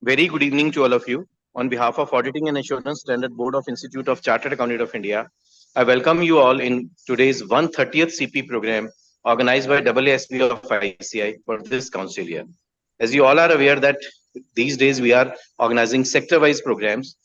Very good evening to all of you. On behalf of Auditing and Assurance Standard Board of Institute of Chartered Accountant of India, I welcome you all in today's 130th CP program organized by AASB of ICI for this council year. As you all are aware that these days we are organizing sector-wise programs,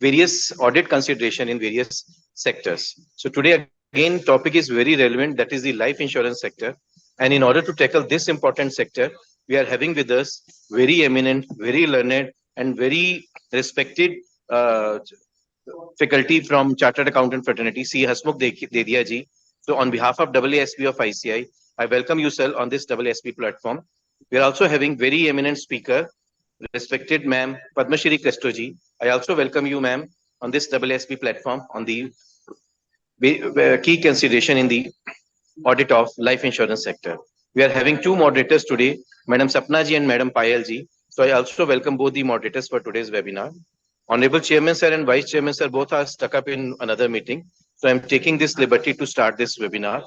various audit consideration in various sectors. So today again topic is very relevant, that is the life insurance sector. And in order to tackle this important sector, we are having with us very eminent, very learned, and very respected uh, faculty from Chartered Accountant Fraternity, C. Hasmukh Dedia ji. So on behalf of AASB of I welcome you, sir, on this AASB platform. We are also having very eminent speaker, respected ma'am Padma Shri Kresto ji. I also welcome you, ma'am, on this AASB platform on the key consideration in the audit of life insurance sector. We are having two moderators today, Madam Sapna ji and Madam Payal ji. So I also welcome both the moderators for today's webinar. Honorable Chairman sir and Vice Chairman sir both are stuck up in another meeting. So I'm taking this liberty to start this webinar.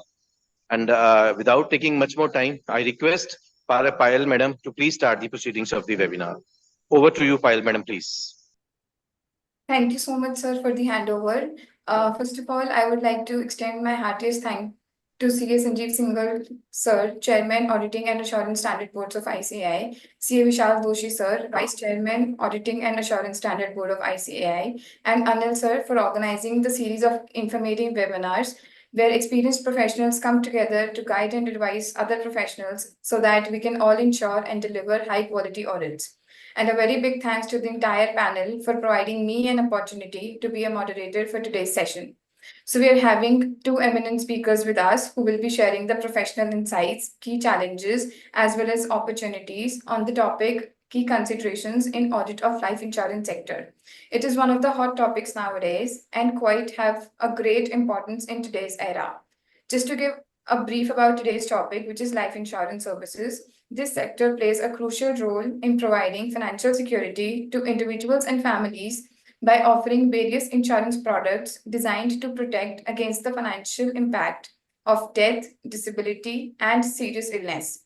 And without taking much more time, I request Payal madam to please start the proceedings of the webinar. Over to you, Payal madam, please. Thank you so much, sir, for the handover. First of all, I would like to extend my heartiest thanks to CA Sanjeev Singhal, sir, Chairman, Auditing and Assurance Standard Boards of ICAI, CA Vishal Doshi, sir, Vice Chairman, Auditing and Assurance Standard Board of ICAI, and Anil, sir, for organizing the series of informative webinars where experienced professionals come together to guide and advise other professionals so that we can all ensure and deliver high quality audits. And a very big thanks to the entire panel for providing me an opportunity to be a moderator for today's session. So we are having two eminent speakers with us who will be sharing the professional insights, key challenges, as well as opportunities on the topic key considerations in audit of life insurance sector. It is one of the hot topics nowadays and quite have a great importance in today's era. Just to give a brief about today's topic, which is life insurance services, this sector plays a crucial role in providing financial security to individuals and families by offering various insurance products designed to protect against the financial impact of death, disability, and serious illness.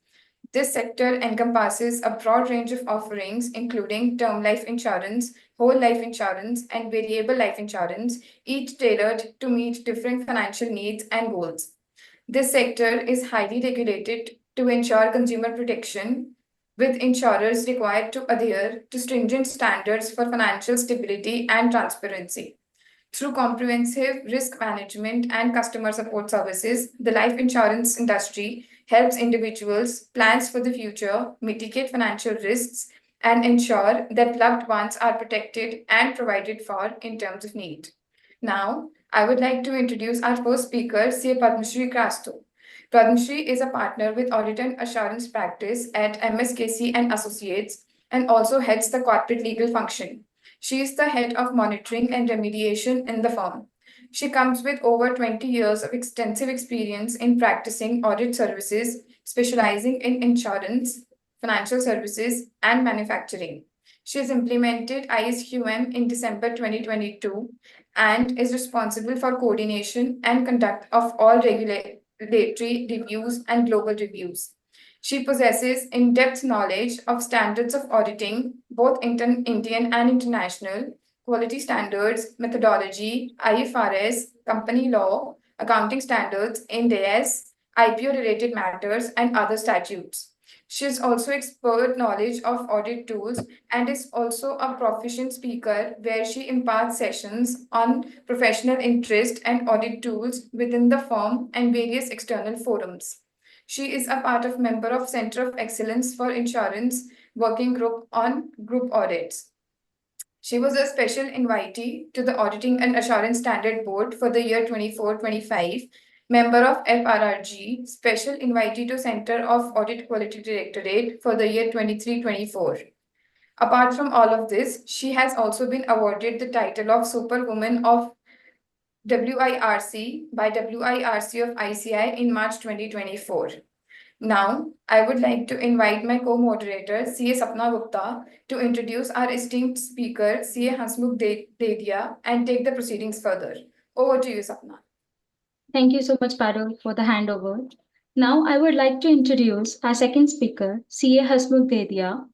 This sector encompasses a broad range of offerings, including term life insurance, whole life insurance, and variable life insurance, each tailored to meet different financial needs and goals. This sector is highly regulated to ensure consumer protection, with insurers required to adhere to stringent standards for financial stability and transparency. Through comprehensive risk management and customer support services, the life insurance industry helps individuals plan for the future, mitigate financial risks, and ensure that loved ones are protected and provided for in terms of need. Now, I would like to introduce our first speaker, C. Padmashri Krasto. Padmashri is a partner with Audit and Assurance Practice at MSKC and Associates and also heads the corporate legal function. She is the head of monitoring and remediation in the firm. She comes with over 20 years of extensive experience in practicing audit services, specializing in insurance, financial services, and manufacturing. She has implemented ISQM in December 2022 and is responsible for coordination and conduct of all regulatory reviews and global reviews. She possesses in-depth knowledge of standards of auditing, both Indian and international, quality standards, methodology, IFRS, company law, accounting standards, Ind AS, IPO-related matters, and other statutes. She has also expert knowledge of audit tools and is also a proficient speaker where she imparts sessions on professional interest and audit tools within the firm and various external forums. She is a part of member of Center of Excellence for Insurance Working Group on Group Audits. She was a special invitee to the Auditing and Assurance Standard Board for the year 24-25, member of FRRG, special invitee to Center of Audit Quality Directorate for the year 23-24. Apart from all of this, she has also been awarded the title of Superwoman of WIRC by WIRC of ICI in March 2024. Now, I would like to invite my co-moderator, CA Sapna Gupta, to introduce our esteemed speaker, CA Hasmukh Dedia, and take the proceedings further. Over to you, Sapna. Thank you so much, Parul, for the handover. Now, I would like to introduce our second speaker, CA Hasmukh Dedia.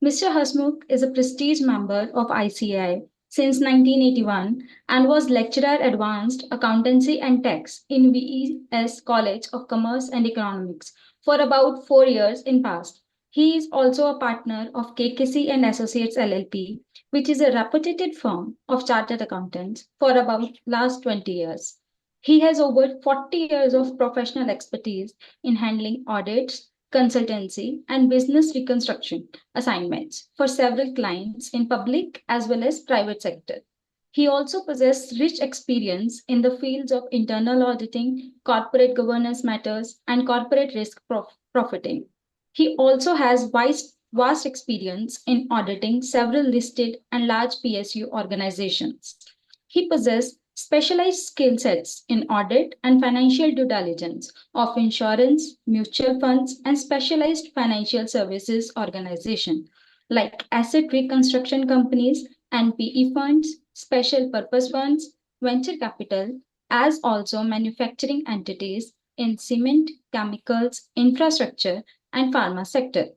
Mr. Hasmukh is a prestige member of ICAI since 1981 and was lecturer advanced accountancy and tax in VES College of Commerce and Economics for about 4 years in past. He is also a partner of KKC and Associates LLP, which is a reputed firm of chartered accountants for about last 20 years. He has over 40 years of professional expertise in handling audits, consultancy, and business reconstruction assignments for several clients in public as well as private sector. He also possesses rich experience in the fields of internal auditing, corporate governance matters, and corporate risk profiting. He also has vast experience in auditing several listed and large PSU organizations. He possesses specialized skill sets in audit and financial due diligence of insurance, mutual funds, and specialized financial services organizations like asset reconstruction companies and PE funds, special purpose funds, venture capital, as also manufacturing entities in cement, chemicals, infrastructure, and pharma sector.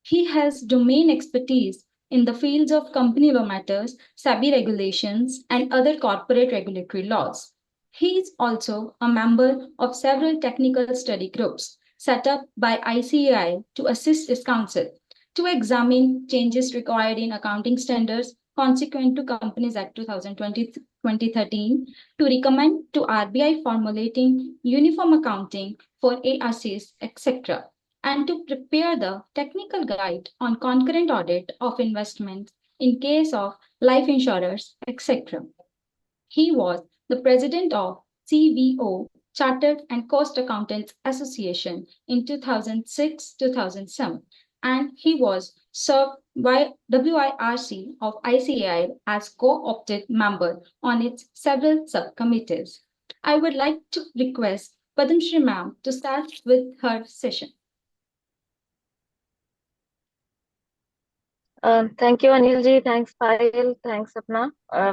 He has domain expertise in the fields of company law matters, SEBI regulations, and other corporate regulatory laws. He is also a member of several technical study groups set up by ICAI to assist its council to examine changes required in accounting standards consequent to Companies Act 2013 to recommend to RBI formulating uniform accounting for ARCs, etc and to prepare the technical guide on concurrent audit of investments in case of life insurers, etc. He was the president of CVO, Chartered and Cost Accountants Association in 2006-2007, and he was served by WIRC of ICAI as co-opted member on its several subcommittees. I would like to request Padam Shri ma'am to start with her session. Thank you, Anilji. Thanks, Payal. Thanks, Sapna,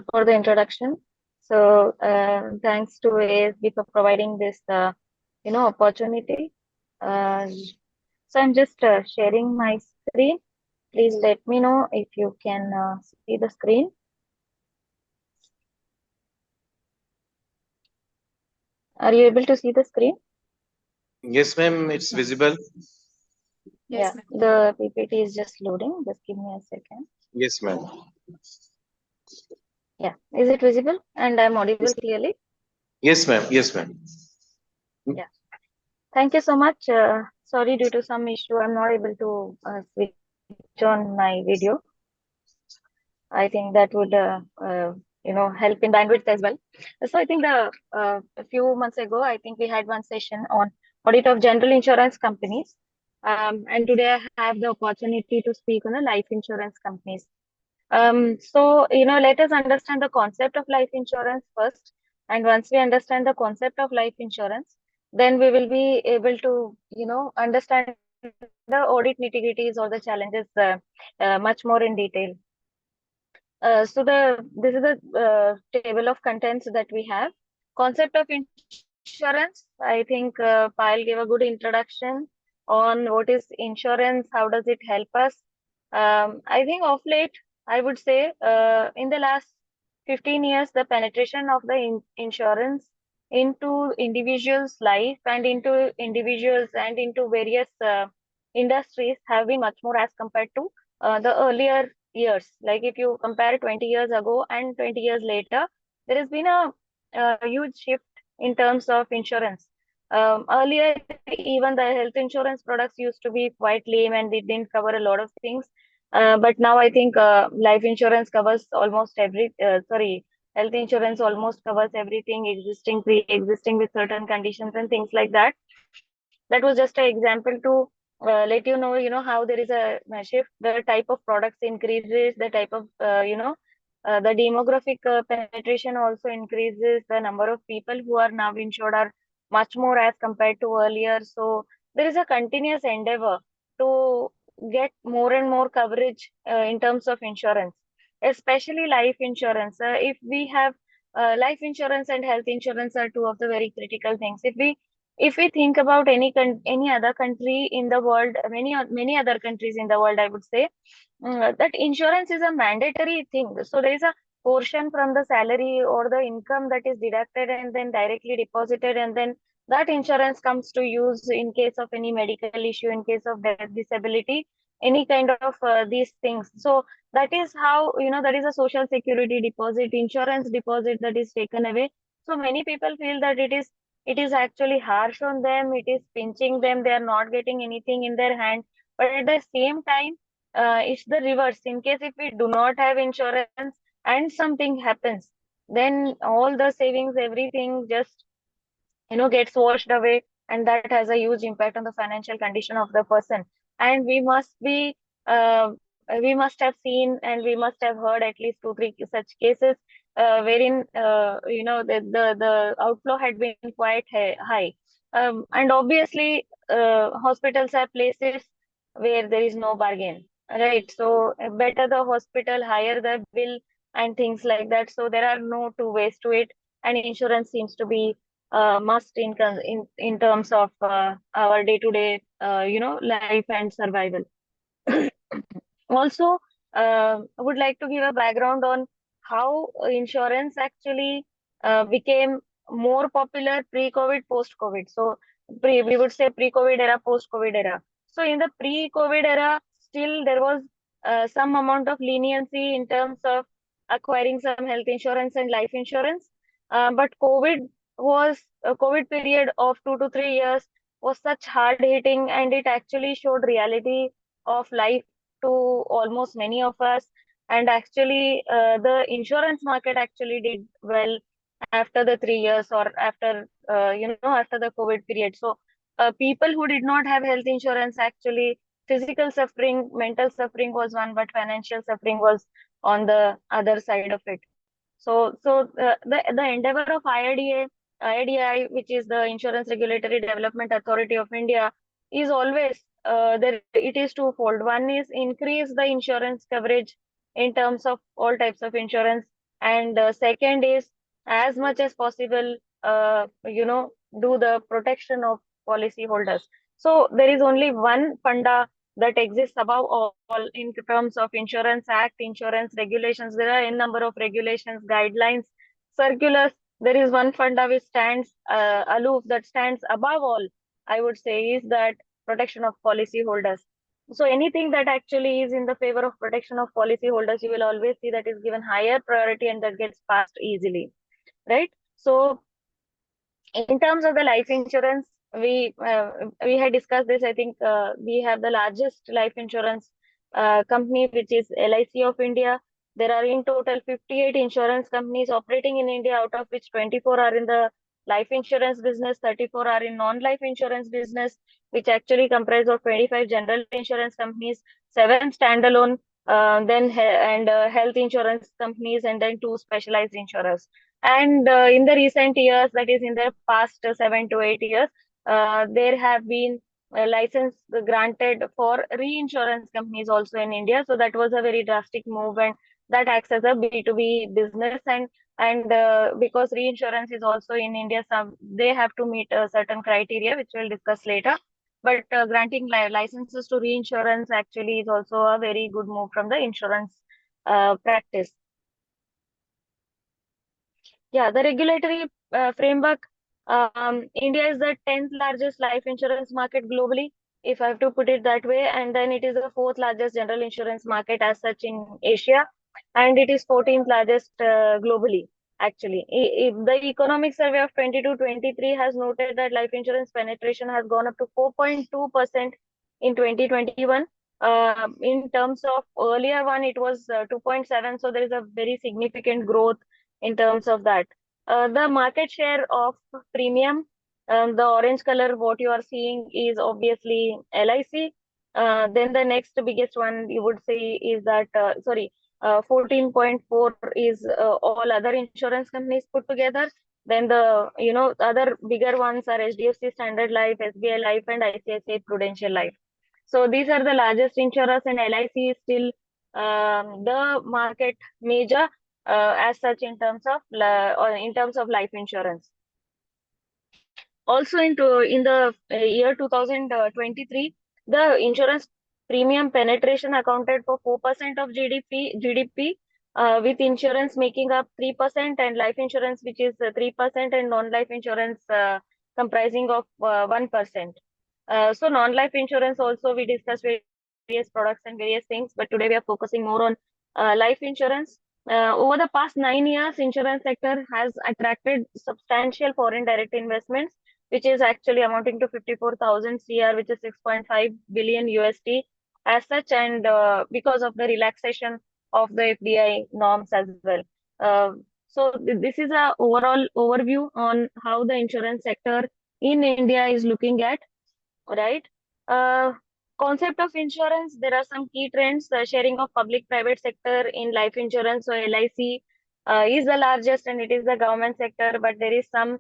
for the introduction. So, thanks to ASB for providing this, opportunity. So, I'm just sharing my screen. Please let me know if you can see the screen. Are you able to see the screen? Yes, ma'am, it's visible. Yes, yeah, the PPT is just loading. Just give me a second. Yes, ma'am. Yeah, is it visible? And I'm audible clearly? Yes, ma'am. Yes, ma'am. Yeah. Thank you so much. Sorry, due to some issue, I'm not able to switch on my video. I think that would, help in bandwidth as well. So I think a few months ago, I think we had one session on audit of general insurance companies. And today I have the opportunity to speak on the life insurance companies. So, let us understand the concept of life insurance first. And once we understand the concept of life insurance, then we will be able to, understand the audit nitty-gritties or the challenges much more in detail. So this is the table of contents that we have. Concept of insurance. I think Payal gave a good introduction on what is insurance, how does it help us. I think of late, I would say in the last 15 years, the penetration of the insurance into individuals' life and into individuals and into various industries have been much more as compared to the earlier years. Like if you compare 20 years ago and 20 years later, there has been a huge shift in terms of insurance. Earlier, even the health insurance products used to be quite lame and they didn't cover a lot of things. But now I think life insurance covers almost health insurance almost covers everything existing, pre-existing with certain conditions and things like that. That was just an example to let how there is a shift. The type of products increases, the type of the demographic penetration also increases. The number of people who are now insured are much more as compared to earlier. So there is a continuous endeavor to get more and more coverage in terms of insurance, especially life insurance. If we have life insurance and health insurance are two of the very critical things. If we if we think about any other country in the world, many other countries in the world, I would say that insurance is a mandatory thing. So there is a portion from the salary or the income that is deducted and then directly deposited, and then that insurance comes to use in case of any medical issue, in case of death, disability, any kind of these things. So that is how, that is a social security deposit, insurance deposit that is taken away. So many people feel that it is actually harsh on them, it is pinching them, they are not getting anything in their hand. But at the same time, it's the reverse. In case if we do not have insurance and something happens, then all the savings, everything just gets washed away, and that has a huge impact on the financial condition of the person. And uh, we must have seen and we must have heard at least two three such cases wherein the outflow had been quite high. And obviously hospitals are places where there is no bargain, right? So better the hospital, higher the bill, and things like that. So there are no two ways to it, and insurance seems to be must in terms of our day to day life and survival. Also, I would like to give a background on how insurance actually became more popular pre-COVID, post-COVID. So we would say pre-COVID era, post-COVID era. So in the pre-COVID era, still there was some amount of leniency in terms of acquiring some health insurance and life insurance. But COVID period of 2 to 3 years was such hard hitting, and it actually showed reality of life to almost many of us. And actually, the insurance market actually did well after the 3 years, or after after the COVID period. So people who did not have health insurance, actually physical suffering, mental suffering was one, but financial suffering was on the other side of it. So the endeavor of IRDA, which is the Insurance Regulatory Development Authority of India, is always there. It is twofold. One is increase the insurance coverage in terms of all types of insurance, and second is as much as possible, do the protection of policyholders. So there is only one funda that exists above all in terms of Insurance Act, insurance regulations. There are a number of regulations, guidelines, circulars. There is one funda which stands aloof, that stands above all, I would say, is that protection of policyholders. So anything that actually is in the favor of protection of policyholders, you will always see that is given higher priority and that gets passed easily, right? So in terms of the life insurance, we had discussed this. I think we have the largest life insurance company, which is LIC of India. There are in total 58 insurance companies operating in India, out of which 24 are in the life insurance business, 34 are in non-life insurance business, which actually comprise of 25 general insurance companies, 7 standalone, health insurance companies, and then 2 specialized insurers. And in the recent years, that is in the past 7 to 8 years, there have been license granted for reinsurance companies also in India. So that was a very drastic move, and that acts as a B2B business. And because reinsurance is also in India, they have to meet a certain criteria, which we'll discuss later. But granting licenses to reinsurance actually is also a very good move from the insurance practice. Yeah, the regulatory framework. India is the 10th largest life insurance market globally, if I have to put it that way. And then it is the 4th largest general insurance market as such in Asia. And it is 14th largest globally, actually. The economic survey of 22-23 has noted that life insurance penetration has gone up to 4.2% in 2021. In terms of earlier one, it was 2.7. So there is a very significant growth in terms of that. The market share of premium, the orange color, what you are seeing is obviously LIC. Then the next biggest one you would say is that, 14.4 is all other insurance companies put together. Then the, other bigger ones are HDFC Standard Life, SBI Life, and ICICI Prudential Life. So these are the largest insurers, and LIC is still the market major as such in terms of life insurance. Also in the year 2023, the insurance premium penetration accounted for 4% of GDP, with insurance making up 3% and life insurance, which is 3%, and non-life insurance comprising of 1%. So non-life insurance also we discussed various products and various things, but today we are focusing more on life insurance. Over the past 9 years, insurance sector has attracted substantial foreign direct investments, which is actually amounting to 54,000 CR, which is 6.5 billion USD as such, and because of the relaxation of the FDI norms as well. So this is a overall overview on how the insurance sector in India is looking at, right? Uh, Concept of insurance, there are some key trends. Sharing of public-private sector in life insurance, so LIC is the largest and it is the government sector, but there is some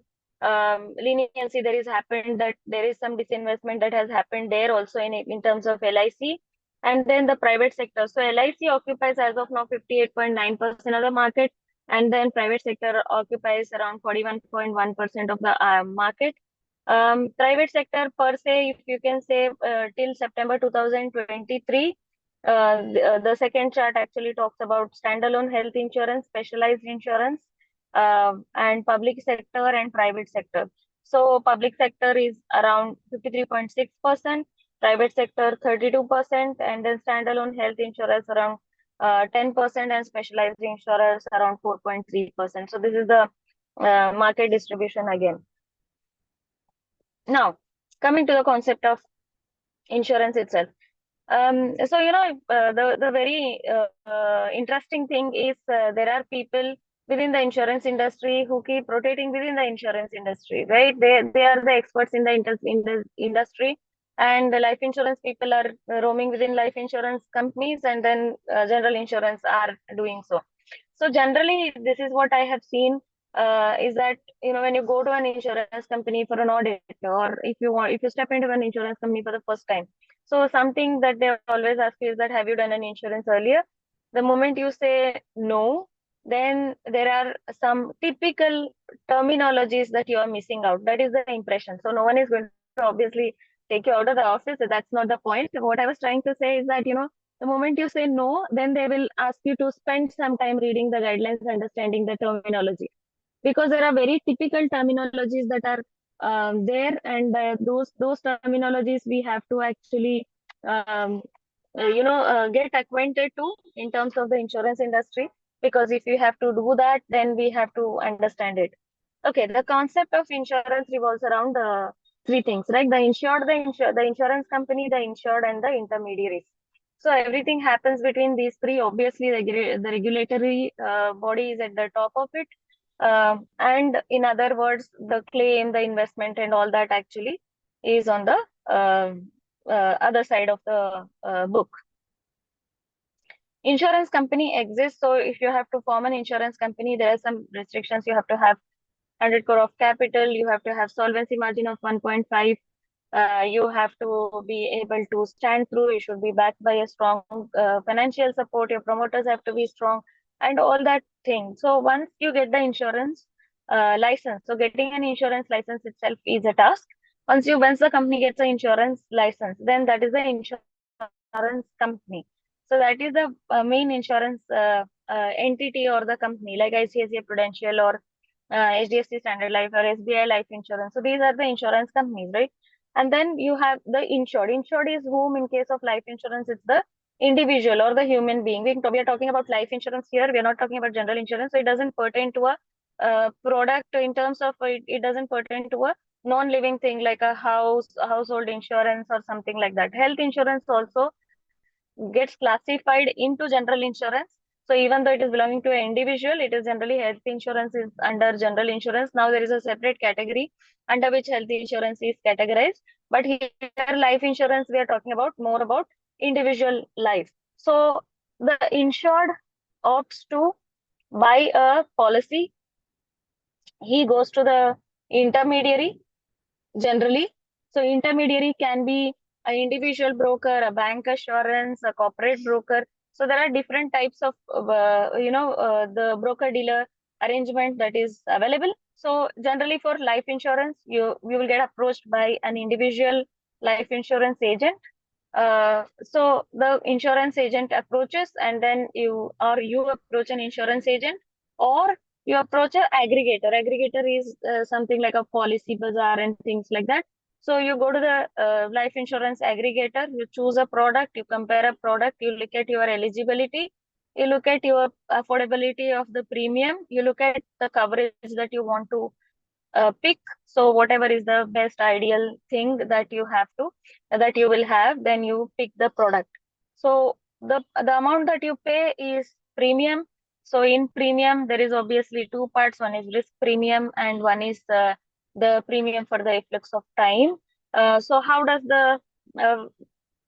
leniency that is happened, that there is some disinvestment that has happened there also in terms of LIC. And then the private sector. So LIC occupies as of now 58.9% of the market, and then private sector occupies around 41.1% of the market. Private sector per se, if you can say, till September 2023, the second chart actually talks about standalone health insurance, specialized insurance, and public sector and private sector. So public sector is around 53.6%, private sector 32%, and then standalone health insurance around 10%, and specialized insurers around 4.3%. So this is the market distribution again. Now, coming to the concept of insurance itself. So, the very interesting thing is there are people within the insurance industry who keep rotating within the insurance industry, right? They are the experts in the industry, and the life insurance people are roaming within life insurance companies, and then general insurance are doing so. So generally, this is what I have seen, is that, when you go to an insurance company for an audit, or if you step into an insurance company for the first time, so something that they always ask you is that, have you done an insurance earlier? The moment you say no, then there are some typical terminologies that you are missing out. That is the impression. So no one is going to obviously take you out of the office. That's not the point. What I was trying to say is that, the moment you say no, then they will ask you to spend some time reading the guidelines, understanding the terminology, because there are very typical terminologies that are there, and those terminologies we have to actually um, get acquainted to in terms of the insurance industry, because if you have to do that, then we have to understand it. Okay, the concept of insurance revolves around three things, right? The insured, the insurance company, the insured, and the intermediaries. So everything happens between these three. Obviously, the regulatory body is at the top of it. And in other words, the claim, the investment, and all that actually is on the other side of the book. Insurance company exists. So if you have to form an insurance company, there are some restrictions. You have to have 100 crore of capital. You have to have solvency margin of 1.5. You have to be able to stand through. You should be backed by a strong financial support. Your promoters have to be strong, and all that thing. So once you get the insurance license, so getting an insurance license itself is a task. Once the company gets an insurance license, then that is the insurance company. So that is the main insurance entity or the company, like ICICI Prudential or HDFC Standard Life or SBI Life Insurance. So these are the insurance companies, right? And then you have the insured. Insured is whom, in case of life insurance, it's the individual or the human being. We are talking about life insurance here. We are not talking about general insurance. So it doesn't pertain to a product in terms of it doesn't pertain to a non-living thing like a household insurance or something like that. Health insurance also gets classified into general insurance. So even though it is belonging to an individual, it is generally health insurance is under general insurance. Now there is a separate category under which health insurance is categorized. But here life insurance, we are talking about more about individual life. So the insured opts to buy a policy. He goes to the intermediary generally. So intermediary can be an individual broker, a bank assurance, a corporate broker. So there are different types of, the broker dealer arrangement that is available. So generally for life insurance, you will get approached by an individual life insurance agent. So the insurance agent approaches, and then you approach an insurance agent, or you approach an aggregator. Aggregator is something like a policy bazaar and things like that. So you go to the life insurance aggregator, you choose a product, you compare a product, you look at your eligibility, you look at your affordability of the premium, you look at the coverage that you want to pick. So whatever is the best ideal thing that you will have, then you pick the product. So the amount that you pay is premium. So in premium, there is obviously two parts. One is risk premium, and one is the premium for the effects of time. So how does the uh,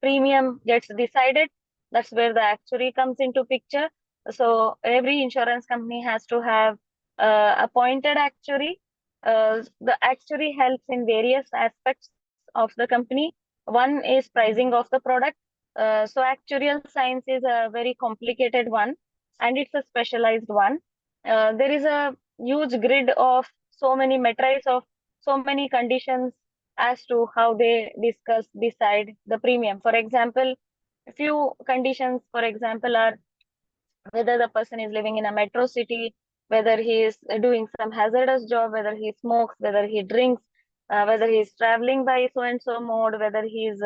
premium gets decided? That's where the actuary comes into picture. So every insurance company has to have appointed actuary. The actuary helps in various aspects of the company. One is pricing of the product. So actuarial science is a very complicated one, and it's a specialized one. There is a huge grid of so many metrics of so many conditions as to how they decide the premium. For example, a few conditions, for example, are whether the person is living in a metro city, whether he is doing some hazardous job, whether he smokes, whether he drinks, whether he is traveling by so and so mode, whether he is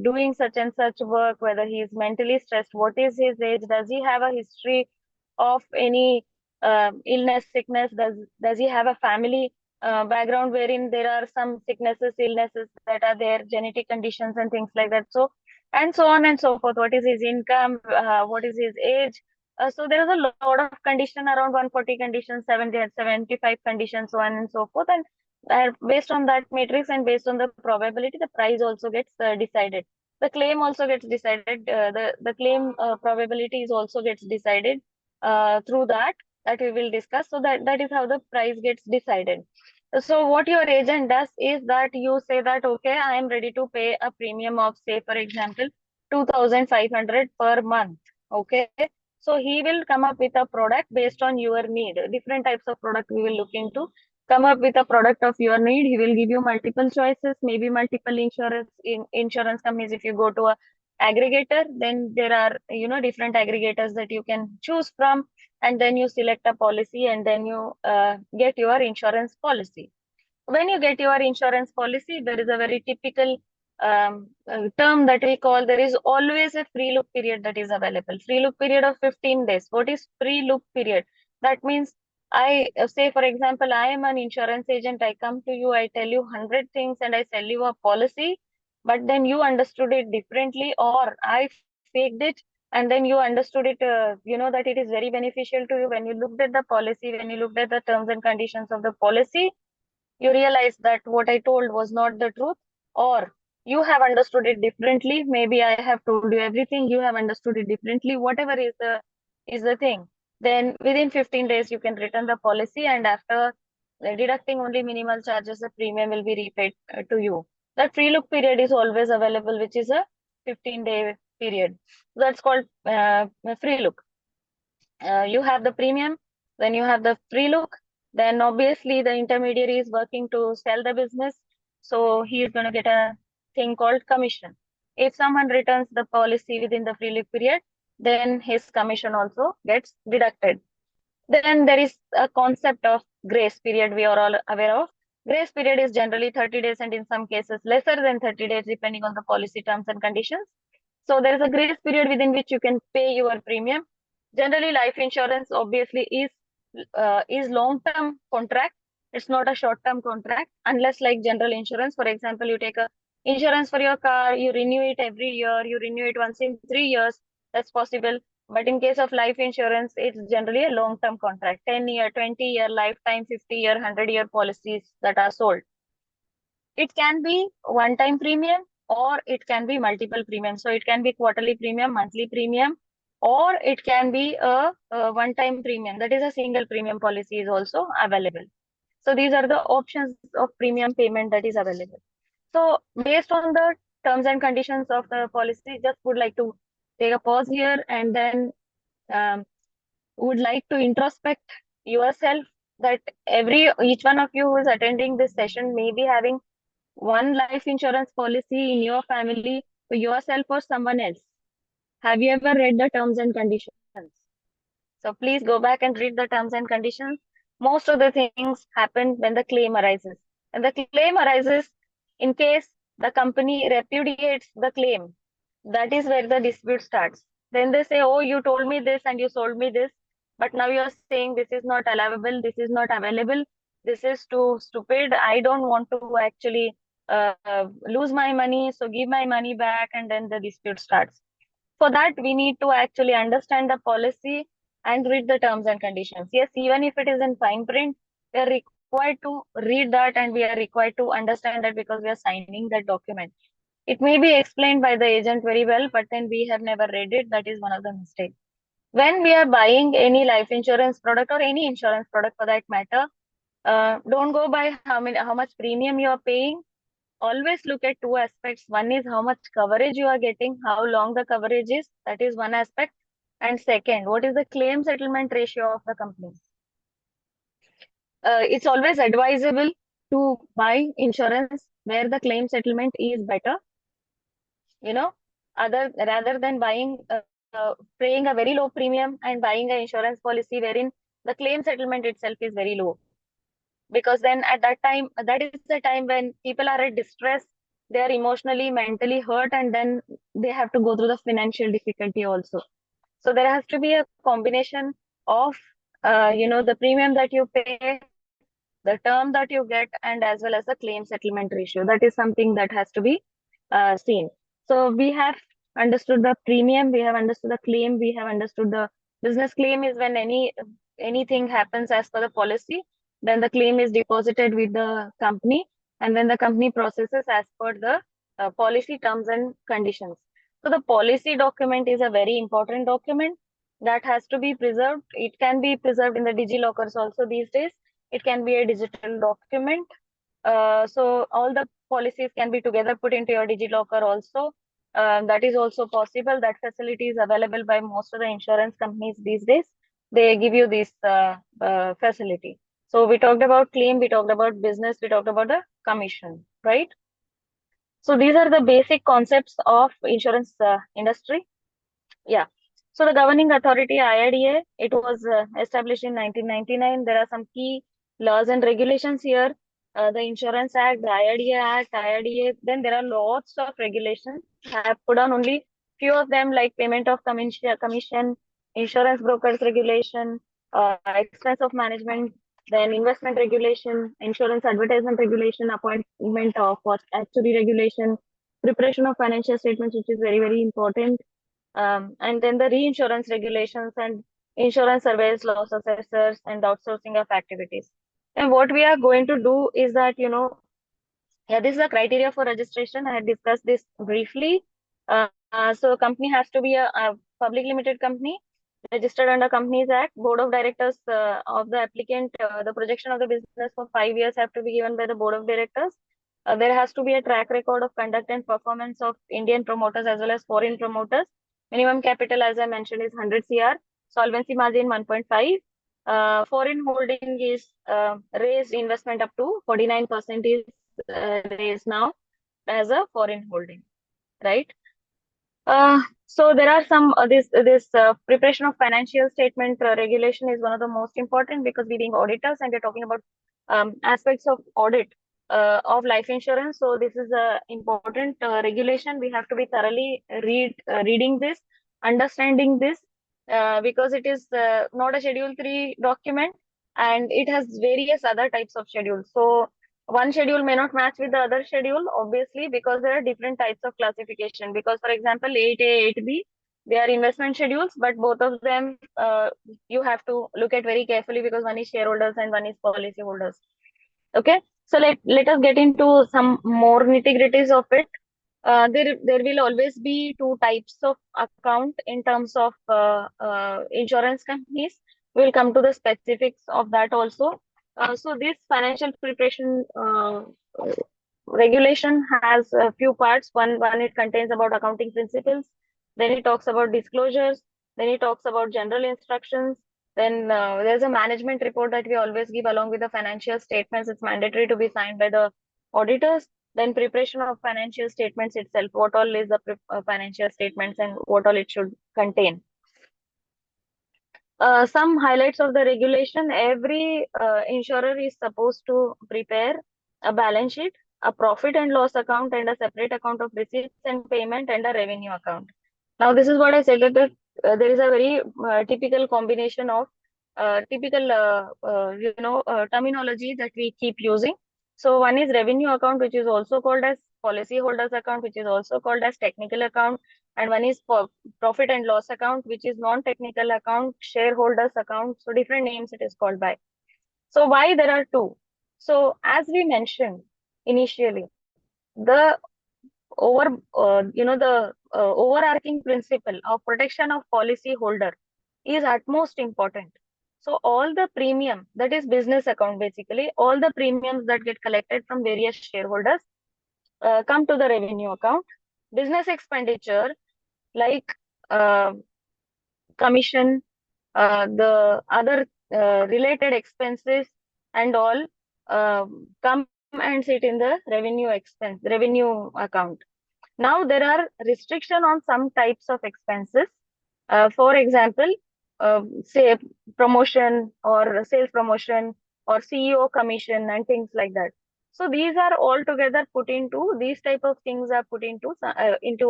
doing such and such work, whether he is mentally stressed, what is his age, does he have a history of any illness, sickness, does he have a family background wherein there are some sicknesses, illnesses that are there, genetic conditions and things like that. So and so on and so forth. What is his income? What is his age? So there is a lot of condition, around 140 conditions, 75 conditions, so on and so forth. And based on that matrix and based on the probability, the price also gets decided. The claim also gets decided. The claim probability is also gets decided through that we will discuss. So that is how the price gets decided. So what your agent does is that you say that, okay, I am ready to pay a premium of, say, for example, 2,500 per month. Okay. So he will come up with a product based on your need. Different types of product we will look into. Come up with a product of your need. He will give you multiple choices, maybe multiple insurance companies. If you go to a aggregator, then there are, different aggregators that you can choose from, and then you select a policy, and then you get your insurance policy. When you get your insurance policy, there is a very typical term that we call, there is always a free look period that is available. Free look period of 15 days. What is free look period? That means I say, for example, I am an insurance agent. I come to you, I tell you 100 things and I sell you a policy, but then you understood it differently, or I faked it and then you understood it, that it is very beneficial to you. When you looked at the policy, when you looked at the terms and conditions of the policy, you realize that what I told was not the truth, or you have understood it differently. Maybe I have told you everything, you have understood it differently. Whatever is the thing. Then within 15 days, you can return the policy, and after deducting only minimal charges, the premium will be repaid to you. That free look period is always available, which is a 15-day period. That's called free look. You have the premium, then you have the free look, then obviously the intermediary is working to sell the business. So he is going to get a thing called commission. If someone returns the policy within the free look period, then his commission also gets deducted. Then there is a concept of grace period we are all aware of. Grace period is generally 30 days and in some cases lesser than 30 days depending on the policy terms and conditions. So there is a grace period within which you can pay your premium. Generally, life insurance obviously is long-term contract. It's not a short-term contract, unless like general insurance. For example, you take a insurance for your car, you renew it every year, you renew it once in 3 years. That's possible. But in case of life insurance, it's generally a long-term contract, 10-year, 20-year, lifetime, 50-year, 100-year policies that are sold. It can be one-time premium or it can be multiple premium. So it can be quarterly premium, monthly premium, or it can be a one-time premium. That is a single premium policy is also available. So these are the options of premium payment that is available. So based on the terms and conditions of the policy, just would like to take a pause here and then would like to introspect yourself that each one of you who is attending this session may be having one life insurance policy in your family for yourself or someone else. Have you ever read the terms and conditions? So please go back and read the terms and conditions. Most of the things happen when the claim arises. And the claim arises in case the company repudiates the claim. That is where the dispute starts. Then they say, oh, you told me this and you sold me this, but now you're saying this is not allowable, this is not available, this is too stupid. I don't want to actually lose my money, so give my money back, and then the dispute starts. For that, we need to actually understand the policy and read the terms and conditions. Yes, even if it is in fine print, we are required to read that and we are required to understand that because we are signing that document. It may be explained by the agent very well, but then we have never read it. That is one of the mistakes. When we are buying any life insurance product or any insurance product for that matter, don't go by how much premium you are paying. Always look at two aspects. One is how much coverage you are getting, how long the coverage is. That is one aspect. And second, what is the claim settlement ratio of the company? It's always advisable to buy insurance where the claim settlement is better, you know, rather than paying a very low premium and buying an insurance policy wherein the claim settlement itself is very low. Because then at that time, that is the time when people are at distress, they are emotionally, mentally hurt, and then they have to go through the financial difficulty also. So there has to be a combination of, the premium that you pay, the term that you get, and as well as the claim settlement ratio. That is something that has to be seen. So we have understood the premium, we have understood the claim, we have understood the business claim is when anything happens as per the policy, then the claim is deposited with the company, and then the company processes as per the policy terms and conditions. So the policy document is a very important document that has to be preserved. It can be preserved in the DigiLockers also these days. It can be a digital document. So all the policies can be together put into your DigiLocker also. That is also possible. That facility is available by most of the insurance companies these days. They give you this facility. So we talked about claim, we talked about business, we talked about the commission, right? So these are the basic concepts of insurance industry. Yeah. So the governing authority, IRDA, it was established in 1999. There are some key laws and regulations here. The Insurance Act, the IRDA Act, IRDA. Then there are lots of regulations. I have put on only few of them, like payment of commission, insurance brokers regulation, expense of management, then investment regulation, insurance advertisement regulation, appointment of actuary regulation, preparation of financial statements, which is very, very important, and then the reinsurance regulations and insurance surveys, loss assessors, and outsourcing of activities. And what we are going to do is that, yeah, this is the criteria for registration. I had discussed this briefly. So company has to be a public limited company registered under Companies Act. Board of directors of the applicant, the projection of the business for 5 years have to be given by the board of directors. There has to be a track record of conduct and performance of Indian promoters as well as foreign promoters. Minimum capital, as I mentioned, is 100 CR. Solvency margin 1.5. Foreign holding is raised investment up to 49% is raised now as a foreign holding, right? So there are some this preparation of financial statement regulation is one of the most important because we being auditors and we're talking about aspects of audit of life insurance. So this is a important regulation. We have to be thoroughly reading this, understanding this, because it is not a Schedule 3 document and it has various other types of schedules. So one schedule may not match with the other schedule, obviously, because there are different types of classification. Because, for example, 8A, 8B, they are investment schedules, but both of them you have to look at very carefully because one is shareholders and one is policy holders. Okay, so let us get into some more nitty-gritties of it. There will always be two types of account in terms of insurance companies. We'll come to the specifics of that also. So this financial preparation regulation has a few parts. One it contains about accounting principles. Then it talks about disclosures. Then it talks about general instructions. Then there's a management report that we always give along with the financial statements. It's mandatory to be signed by the auditors. Then preparation of financial statements itself, what all is the financial statements and what all it should contain. Some highlights of the regulation: every insurer is supposed to prepare a balance sheet, a profit and loss account, and a separate account of receipts and payment, and a revenue account. Now, this is what I said, that there is a very typical combination of terminology that we keep using. So one is revenue account, which is also called as policyholders account, which is also called as technical account, and one is profit and loss account, which is non-technical account, shareholders account. So different names it is called by. So why there are two? So as we mentioned initially, the overarching principle of protection of policy holder is utmost important. So all the premium, that is business account basically, all the premiums that get collected from various shareholders come to the revenue account. Business expenditure like uh, commission, the other related expenses and all come and sit in the revenue account. Now there are restriction on some types of expenses. For example, say promotion or sales promotion or CEO commission and things like that. So these are all together put into, these type of things are put into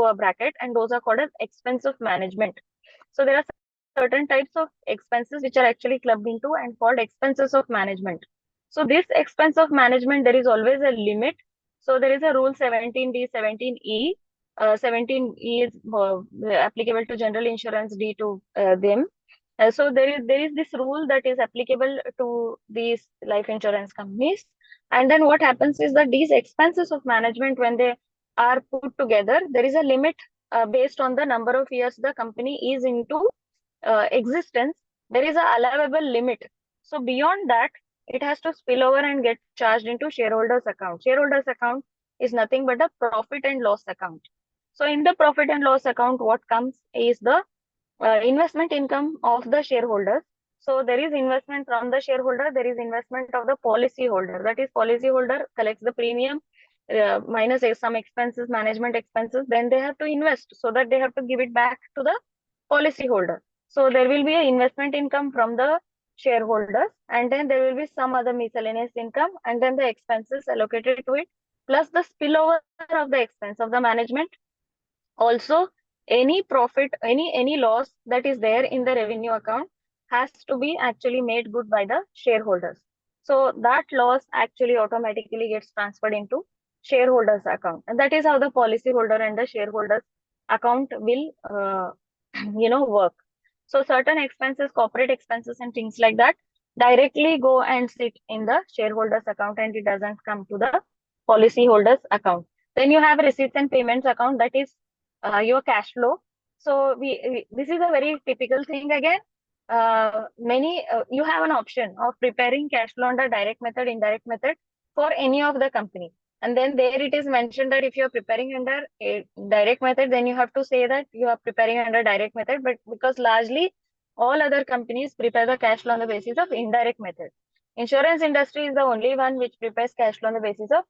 a bracket, and those are called as expense of management. So there are certain types of expenses which are actually clubbed into and called expenses of management. So this expense of management, there is always a limit. So there is a rule 17D, 17E. 17E is applicable to general insurance, D to them. So there is this rule that is applicable to these life insurance companies. And then what happens is that these expenses of management, when they are put together, there is a limit based on the number of years the company is into existence. There is a allowable limit. So beyond that, it has to spill over and get charged into shareholders account. Shareholders account is nothing but a profit and loss account. So in the profit and loss account, what comes is the investment income of the shareholders. So there is investment from the shareholder, there is investment of the policy holder. That is, policy holder collects the premium minus some expenses, management expenses, then they have to invest, so that they have to give it back to the policy holder. So there will be an investment income from the shareholders, and then there will be some other miscellaneous income, and then the expenses allocated to it, plus the spillover of the expense of the management. Also, any profit, any loss that is there in the revenue account has to be actually made good by the shareholders. So that loss actually automatically gets transferred into shareholders account, and that is how the policyholder and the shareholders account will work. So certain expenses, corporate expenses and things like that, directly go and sit in the shareholders account, and it doesn't come to the policyholders account. Then you have receipts and payments account, that is your cash flow. So this is a very typical thing again. You have an option of preparing cash flow under direct method, indirect method for any of the company. And then there it is mentioned that if you are preparing under a direct method, then you have to say that you are preparing under direct method. But because largely all other companies prepare the cash flow on the basis of indirect method. Insurance industry is the only one which prepares cash flow on the basis of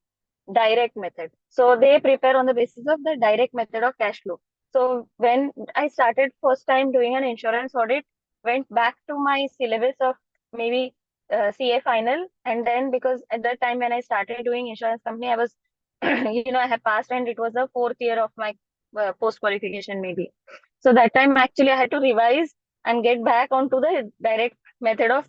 direct method. So they prepare on the basis of the direct method of cash flow. So when I started first time doing an insurance audit, went back to my syllabus of maybe CA final, and then because at that time when I started doing insurance company, I was, I had passed, and it was the fourth year of my post qualification maybe. So that time actually I had to revise and get back onto the direct method of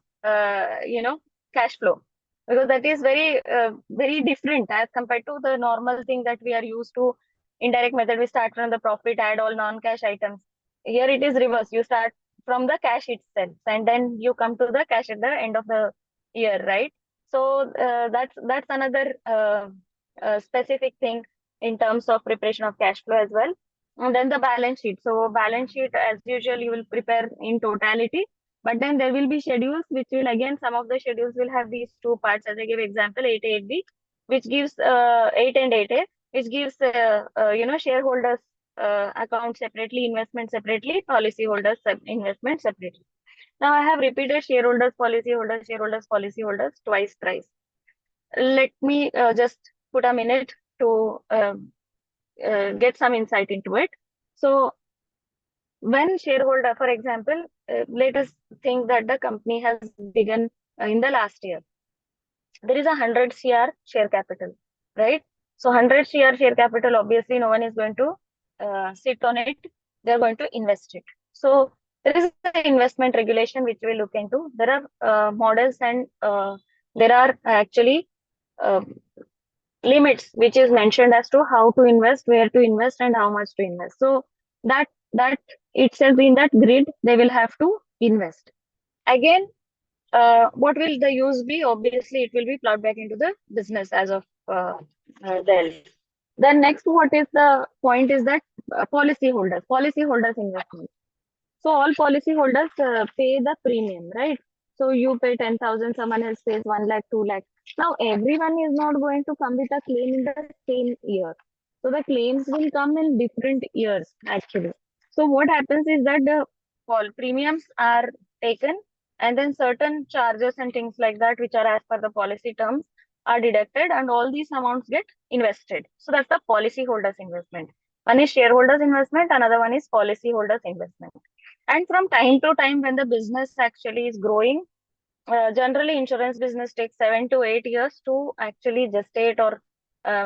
cash flow, because that is very different as compared to the normal thing that we are used to. Indirect method, we start from the profit, add all non-cash items. Here it is reverse, you start from the cash itself, and then you come to the cash at the end of the year, right? So that's another specific thing in terms of preparation of cash flow as well. And then the balance sheet. So balance sheet, as usual, you will prepare in totality, but then there will be schedules, which will again, some of the schedules will have these two parts. As I give example, 8A8B, which gives 8 and 8A, which gives shareholders account separately, investment separately, policyholders investment separately. Now I have repeated shareholders, policyholders twice, thrice. Let me just put a minute to get some insight into it. So when shareholder, for example, let us think that the company has begun in the last year. There is a 100 CR share capital, right? So 100 CR share capital, obviously no one is going to sit on it. They're going to invest it. So there is an investment regulation which we look into. There are models and there are actually uh, limits which is mentioned as to how to invest, where to invest, and how much to invest. So that itself in that grid they will have to invest. Again, what will the use be? Obviously, it will be plowed back into the business as of then. Then next, what is the point is that policyholders investment. So all policyholders pay the premium, right? So you pay 10,000, someone else pays 1 lakh, 2 lakh. Now everyone is not going to come with a claim in the same year. So the claims will come in different years actually. So what happens is that the all premiums are taken and then certain charges and things like that, which are as per the policy terms, are deducted and all these amounts get invested. So that's the policyholders investment. One is shareholders investment, another one is policyholders investment. And from time to time, when the business actually is growing, generally insurance business takes 7 to 8 years to actually gestate or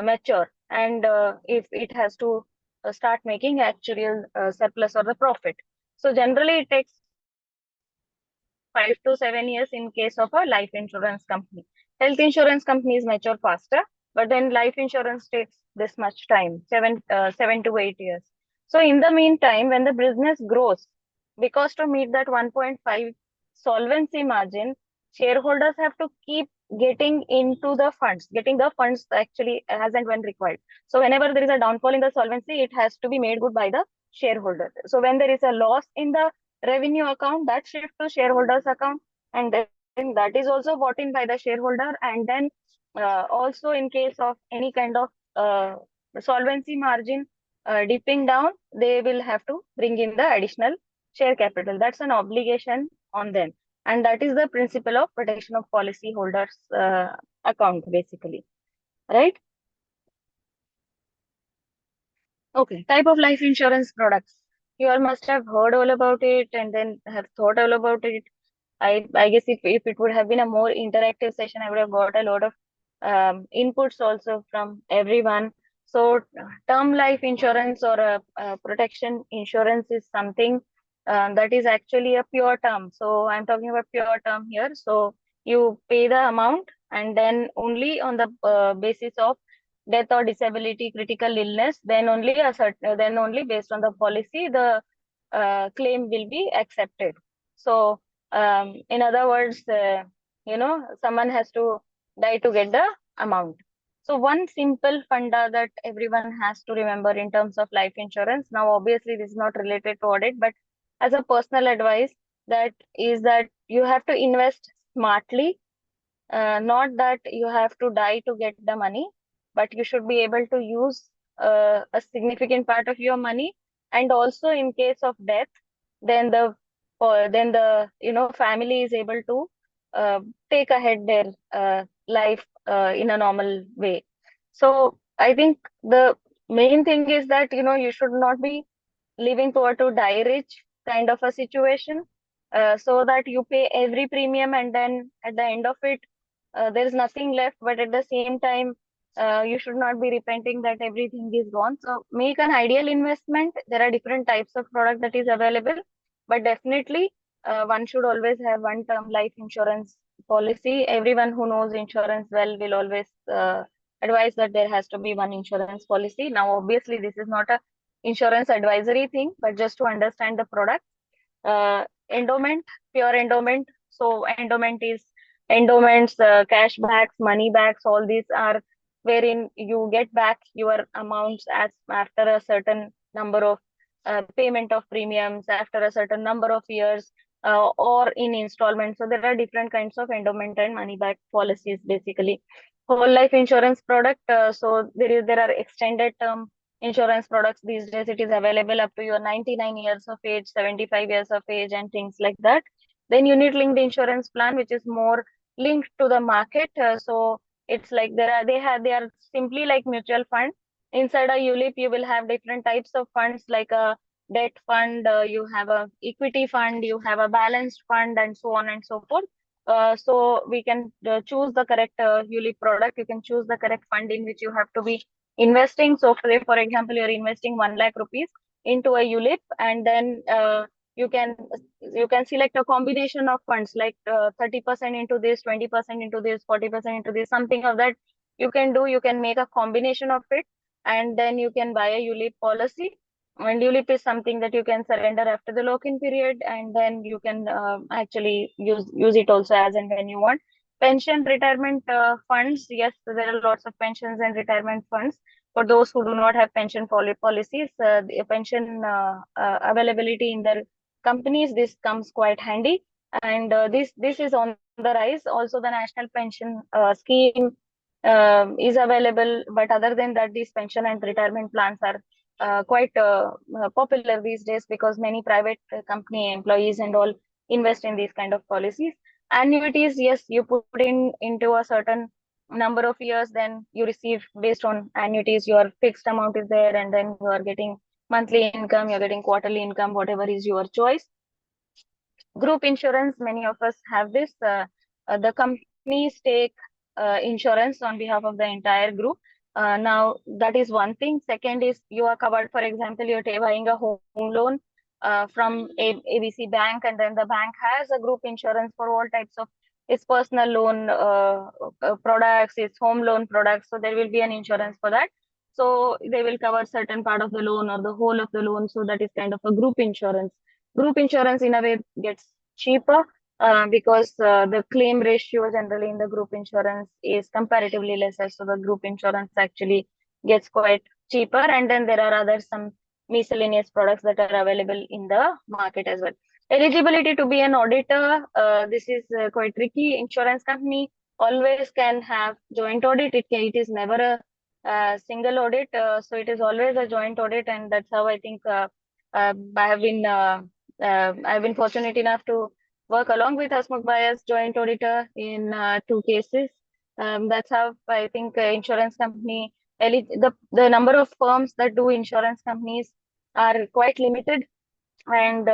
mature. And if it has to start making actual surplus or the profit. So generally it takes 5 to 7 years in case of a life insurance company. Health insurance companies mature faster, but then life insurance takes this much time, 7 to 8 years. So in the meantime, when the business grows, because to meet that 1.5 solvency margin, shareholders have to keep getting into the funds, getting the funds actually as and when required. So whenever there is a downfall in the solvency, it has to be made good by the shareholder. So when there is a loss in the revenue account, that shift to shareholders account, and then that is also bought in by the shareholder. And then also in case of any kind of solvency margin dipping down, they will have to bring in the additional share capital. That's an obligation on them, and that is the principle of protection of policyholders account basically, right? Okay, type of life insurance products. You all must have heard all about it and then have thought all about it. I guess if it would have been a more interactive session, I would have got a lot of inputs also from everyone. So term life insurance or a protection insurance is something that is actually a pure term. So I'm talking about pure term here. So you pay the amount and then only on the basis of death or disability, critical illness, then only based on the policy, the claim will be accepted. So in other words, someone has to die to get the amount. So one simple funda that everyone has to remember in terms of life insurance. Now, obviously, this is not related to audit, but as a personal advice, that is that you have to invest smartly. Not that you have to die to get the money, but you should be able to use a significant part of your money. And also, in case of death, then the family is able to take ahead their life in a normal way. So I think the main thing is that you should not be living poor to die rich kind of a situation, so that you pay every premium and then at the end of it there is nothing left, but at the same time you should not be repenting that everything is gone. So make an ideal investment. There are different types of product that is available, but definitely one should always have one term life insurance policy. Everyone who knows insurance well will always advise that there has to be one insurance policy. Now obviously this is not a insurance advisory thing, but just to understand the product. Endowment, pure endowment. So endowments, cashbacks, money backs, all these are wherein you get back your amounts as after a certain number of payment of premiums, after a certain number of years, or in installments. So there are different kinds of endowment and money back policies basically. Whole life insurance product. So there are extended term insurance products these days. It is available up to your 99 years of age, 75 years of age, and things like that. Then unit linked insurance plan, which is more linked to the market. So it's like they are simply like mutual fund. Inside a ULIP, you will have different types of funds like a debt fund, you have a equity fund, you have a balanced fund, and so on and so forth. So we can choose the correct ULIP product. You can choose the correct fund in which you have to be investing. So for example, you're investing 1 lakh rupees into a ULIP, and then you can you can select a combination of funds like 30% into this, 20% into this, 40% into this, something of that you can do. You can make a combination of it, and then you can buy a ULIP policy. And ULIP is something that you can surrender after the lock-in period, and then you can actually use it also as and when you want. Pension retirement funds, yes, there are lots of pensions and retirement funds. For those who do not have pension policies, the pension availability in their companies, this comes quite handy. And this is on the rise. Also, the national pension scheme is available. But other than that, these pension and retirement plans are quite popular these days, because many private company employees and all invest in these kind of policies. Annuities, yes, you put in into a certain number of years, then you receive based on annuities. Your fixed amount is there, and then you are getting monthly income, you're getting quarterly income, whatever is your choice. Group insurance, many of us have this. The companies take insurance on behalf of the entire group. Now, that is one thing. Second is you are covered. For example, you're buying a home loan from ABC Bank, and then the bank has a group insurance for all types of its personal loan products, its home loan products. So there will be an insurance for that. So they will cover certain part of the loan or the whole of the loan. So that is kind of a group insurance. Group insurance in a way gets cheaper because the claim ratio generally in the group insurance is comparatively lesser. So the group insurance actually gets quite cheaper. And then there are other some miscellaneous products that are available in the market as well. Eligibility to be an auditor, this is quite tricky. Insurance company always can have joint audit. It is never a single audit. So it is always a joint audit, and that's how I think I have been I've been fortunate enough to work along with Hasmukh Bhai as joint auditor in 2 cases. That's how I think insurance company, the number of firms that do insurance companies are quite limited, and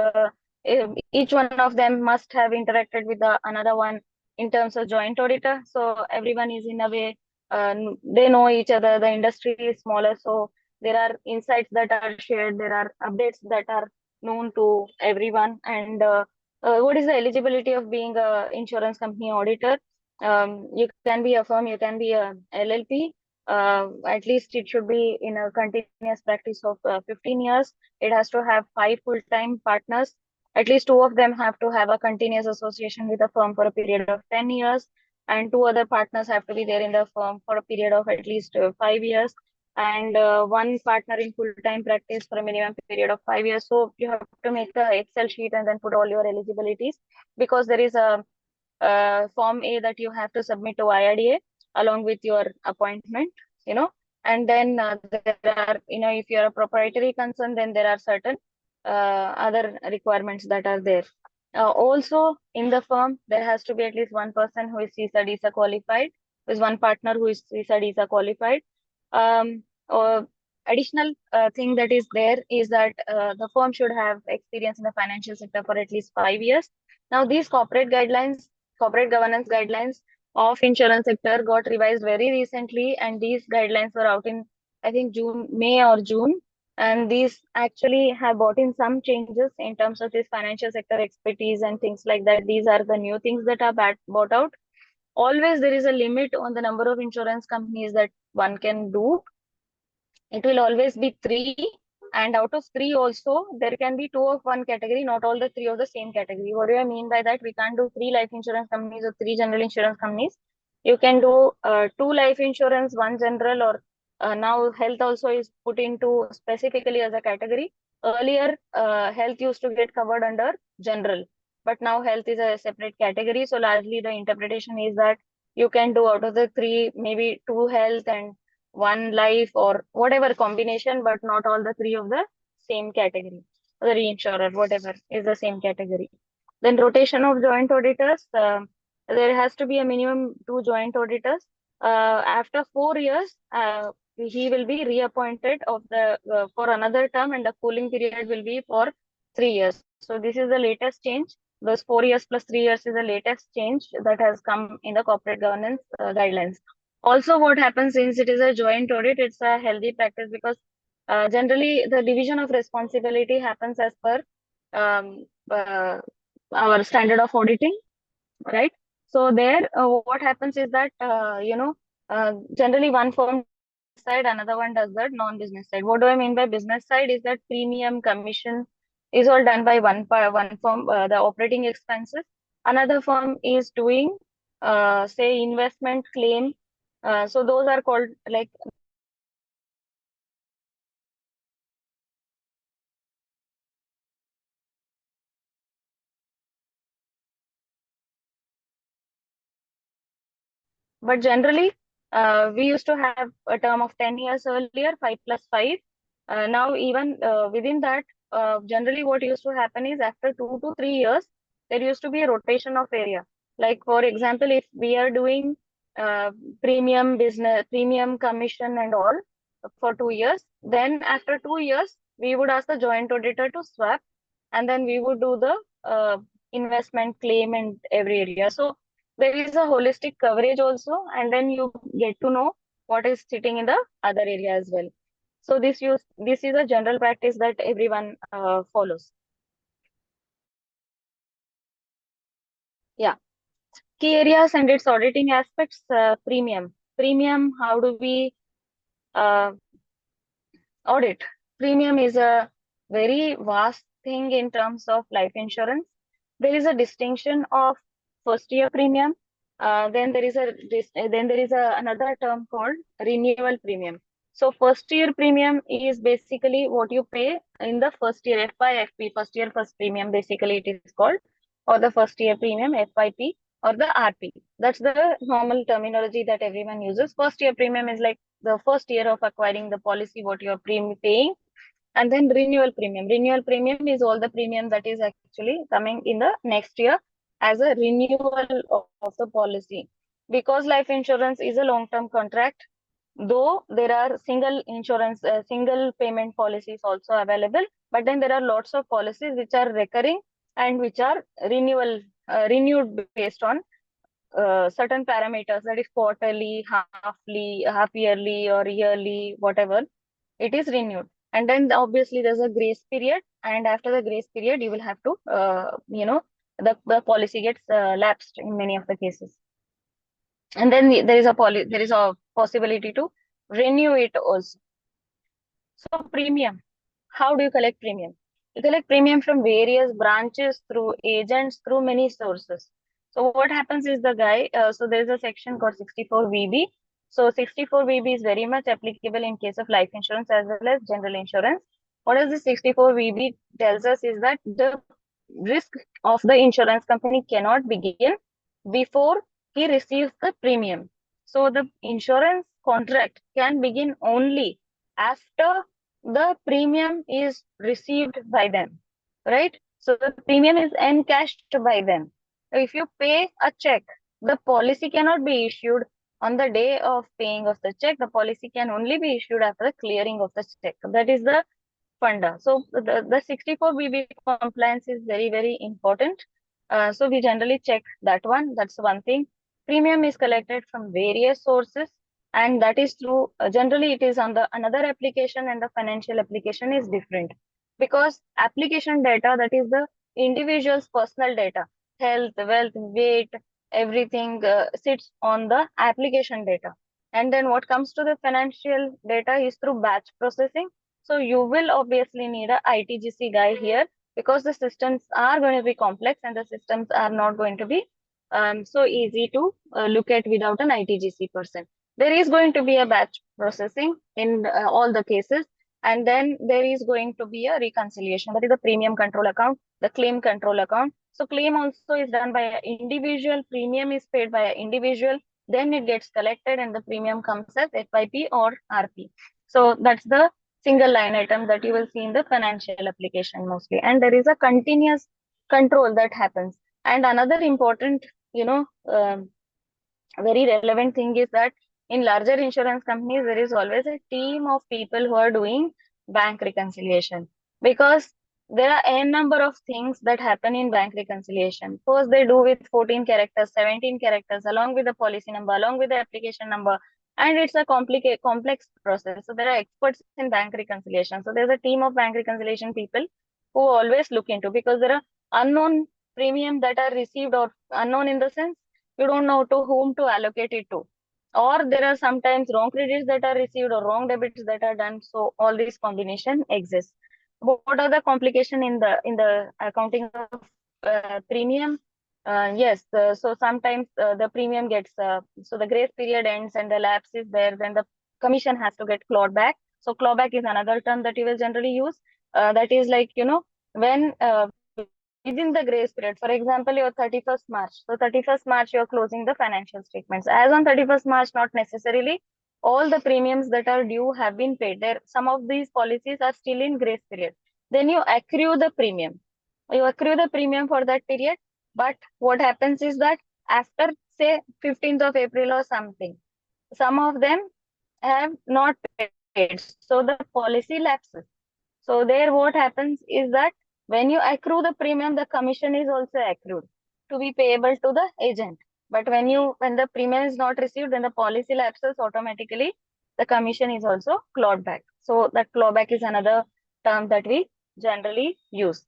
each one of them must have interacted with the another one in terms of joint auditor. So everyone is in a way, they know each other. The industry is smaller, so there are insights that are shared. There are updates that are known to everyone. And what is the eligibility of being a insurance company auditor? You can be a firm, you can be a LLP. At least it should be in a continuous practice of 15 years. It has to have 5 full-time partners. At least 2 of them have to have a continuous association with the firm for a period of 10 years, and 2 other partners have to be there in the firm for a period of at least 5 years, and 1 partner in full-time practice for a minimum period of 5 years. So you have to make the Excel sheet and then put all your eligibilities, because there is a Form A that you have to submit to IRDA along with your appointment, and then there are, if you're a proprietary concern, then there are certain other requirements that are there. Also, in the firm, there has to be at least one person who is CISA DISA qualified. There's one partner who is CISA DISA qualified. Or additional thing that is there is that the firm should have experience in the financial sector for at least 5 years. Now, these corporate governance guidelines of insurance sector got revised very recently, and these guidelines were out in, I think, May or June. And these actually have brought in some changes in terms of this financial sector expertise and things like that. These are the new things that are brought out. Always there is a limit on the number of insurance companies that one can do. It will always be 3, and out of 3 also there can be 2 of one category, not all the 3 of the same category. What do I mean by that? We can't do 3 life insurance companies or 3 general insurance companies. You can do 2 life insurance, 1 general, or now health also is put into specifically as a category. Earlier, health used to get covered under general, but now health is a separate category. So largely the interpretation is that you can do out of the 3, maybe 2 health and 1 life or whatever combination, but not all the 3 of the same category. The reinsurer, whatever, is the same category. Then rotation of joint auditors, there has to be a minimum 2 joint auditors. After 4 years, he will be reappointed for another term, and the cooling period will be for 3 years. So this is the latest change. Those 4 years plus 3 years is the latest change that has come in the corporate governance guidelines. Also, what happens since it is a joint audit, it's a healthy practice because generally the division of responsibility happens as per um, uh, our standard of auditing, right? So there, what happens is that generally one firm does the business side, another one does the non-business side. What do I mean by business side is that premium, commission is all done by one firm, the operating expenses. Another firm is doing, say, investment claim. So those are called like But generally, we used to have a term of 10 years earlier, 5 plus 5. Now, even within that, generally what used to happen is after 2 to 3 years, there used to be a rotation of area. Like, for example, if we are doing uh, premium business, premium commission and all for 2 years, then after 2 years, we would ask the joint auditor to swap, and then we would do the investment claim in every area. So there is a holistic coverage also, and then you get to know what is sitting in the other area as well. So this is a general practice that everyone follows. Yeah. Key areas and its auditing aspects. Premium, how do we uh, audit? Premium is a very vast thing in terms of life insurance. There is a distinction of first year premium. Then there is another term called renewal premium. So first year premium is basically what you pay in the first year, FYFP, first year first premium, basically it is called, or the first year premium, FYP, or the RP. That's the normal terminology that everyone uses. First year premium is like the first year of acquiring the policy, what you're paying. And then renewal premium. Renewal premium is all the premium that is actually coming in the next year as a renewal of the policy. Because life insurance is a long-term contract, though there are single payment policies also available, but then there are lots of policies which are recurring and which are renewed based on certain parameters, that is quarterly, half yearly, or yearly, whatever, it is renewed. And then obviously there's a grace period, and after the grace period, you will have to, the policy gets lapsed in many of the cases. And then there is a possibility to renew it also. So premium, how do you collect premium? You collect premium from various branches, through agents, through many sources. So what happens is so there's a section called 64VB. So 64VB is very much applicable in case of life insurance as well as general insurance. What does the 64VB tells us is that the risk of the insurance company cannot begin before he receives the premium. So the insurance contract can begin only after the premium is received by them, right? So the premium is encashed by them. If you pay a check, the policy cannot be issued on the day of paying of the check. The policy can only be issued after the clearing of the check. That is the funda. So the 64BB compliance is very, very important. So we generally check that one. That's one thing. Premium is collected from various sources, and that is through, generally it is on the another application, and the financial application is different, because application data, that is the individual's personal data, health, wealth, weight, everything sits on the application data. And then what comes to the financial data is through batch processing. So you will obviously need a ITGC guy here, because the systems are going to be complex, and the systems are not going to be so easy to look at without an ITGC person. There is going to be a batch processing in all the cases, and then there is going to be a reconciliation, that is the premium control account, the claim control account. So claim also is done by an individual, premium is paid by an individual, then it gets collected, and the premium comes as FYP or RP. So that's the single line item that you will see in the financial application mostly. And there is a continuous control that happens. And another important, very relevant thing is that in larger insurance companies, there is always a team of people who are doing bank reconciliation, because there are a number of things that happen in bank reconciliation. First, they do with 14 characters, 17 characters, along with the policy number, along with the application number, and it's a complex process. So there are experts in bank reconciliation. So there's a team of bank reconciliation people who always look into, because there are unknown premium that are received, or unknown in the sense you don't know to whom to allocate it to, or there are sometimes wrong credits that are received or wrong debits that are done. So all these combination exists. What are the complication in the accounting of premium? Yes, so sometimes the premium gets so the grace period ends and the lapse is there, then the commission has to get clawed back. So clawback is another term that you will generally use. That is like, when within the grace period, for example, your 31st March. So 31st March, you're closing the financial statements. As on 31st March, not necessarily all the premiums that are due have been paid. There, some of these policies are still in grace period. Then you accrue the premium. You accrue the premium for that period. But what happens is that after, say, 15th of April or something, some of them have not paid. So the policy lapses. So there what happens is that when you accrue the premium, the commission is also accrued to be payable to the agent. But when the premium is not received, then the policy lapses automatically. The commission is also clawed back. So that clawback is another term that we generally use.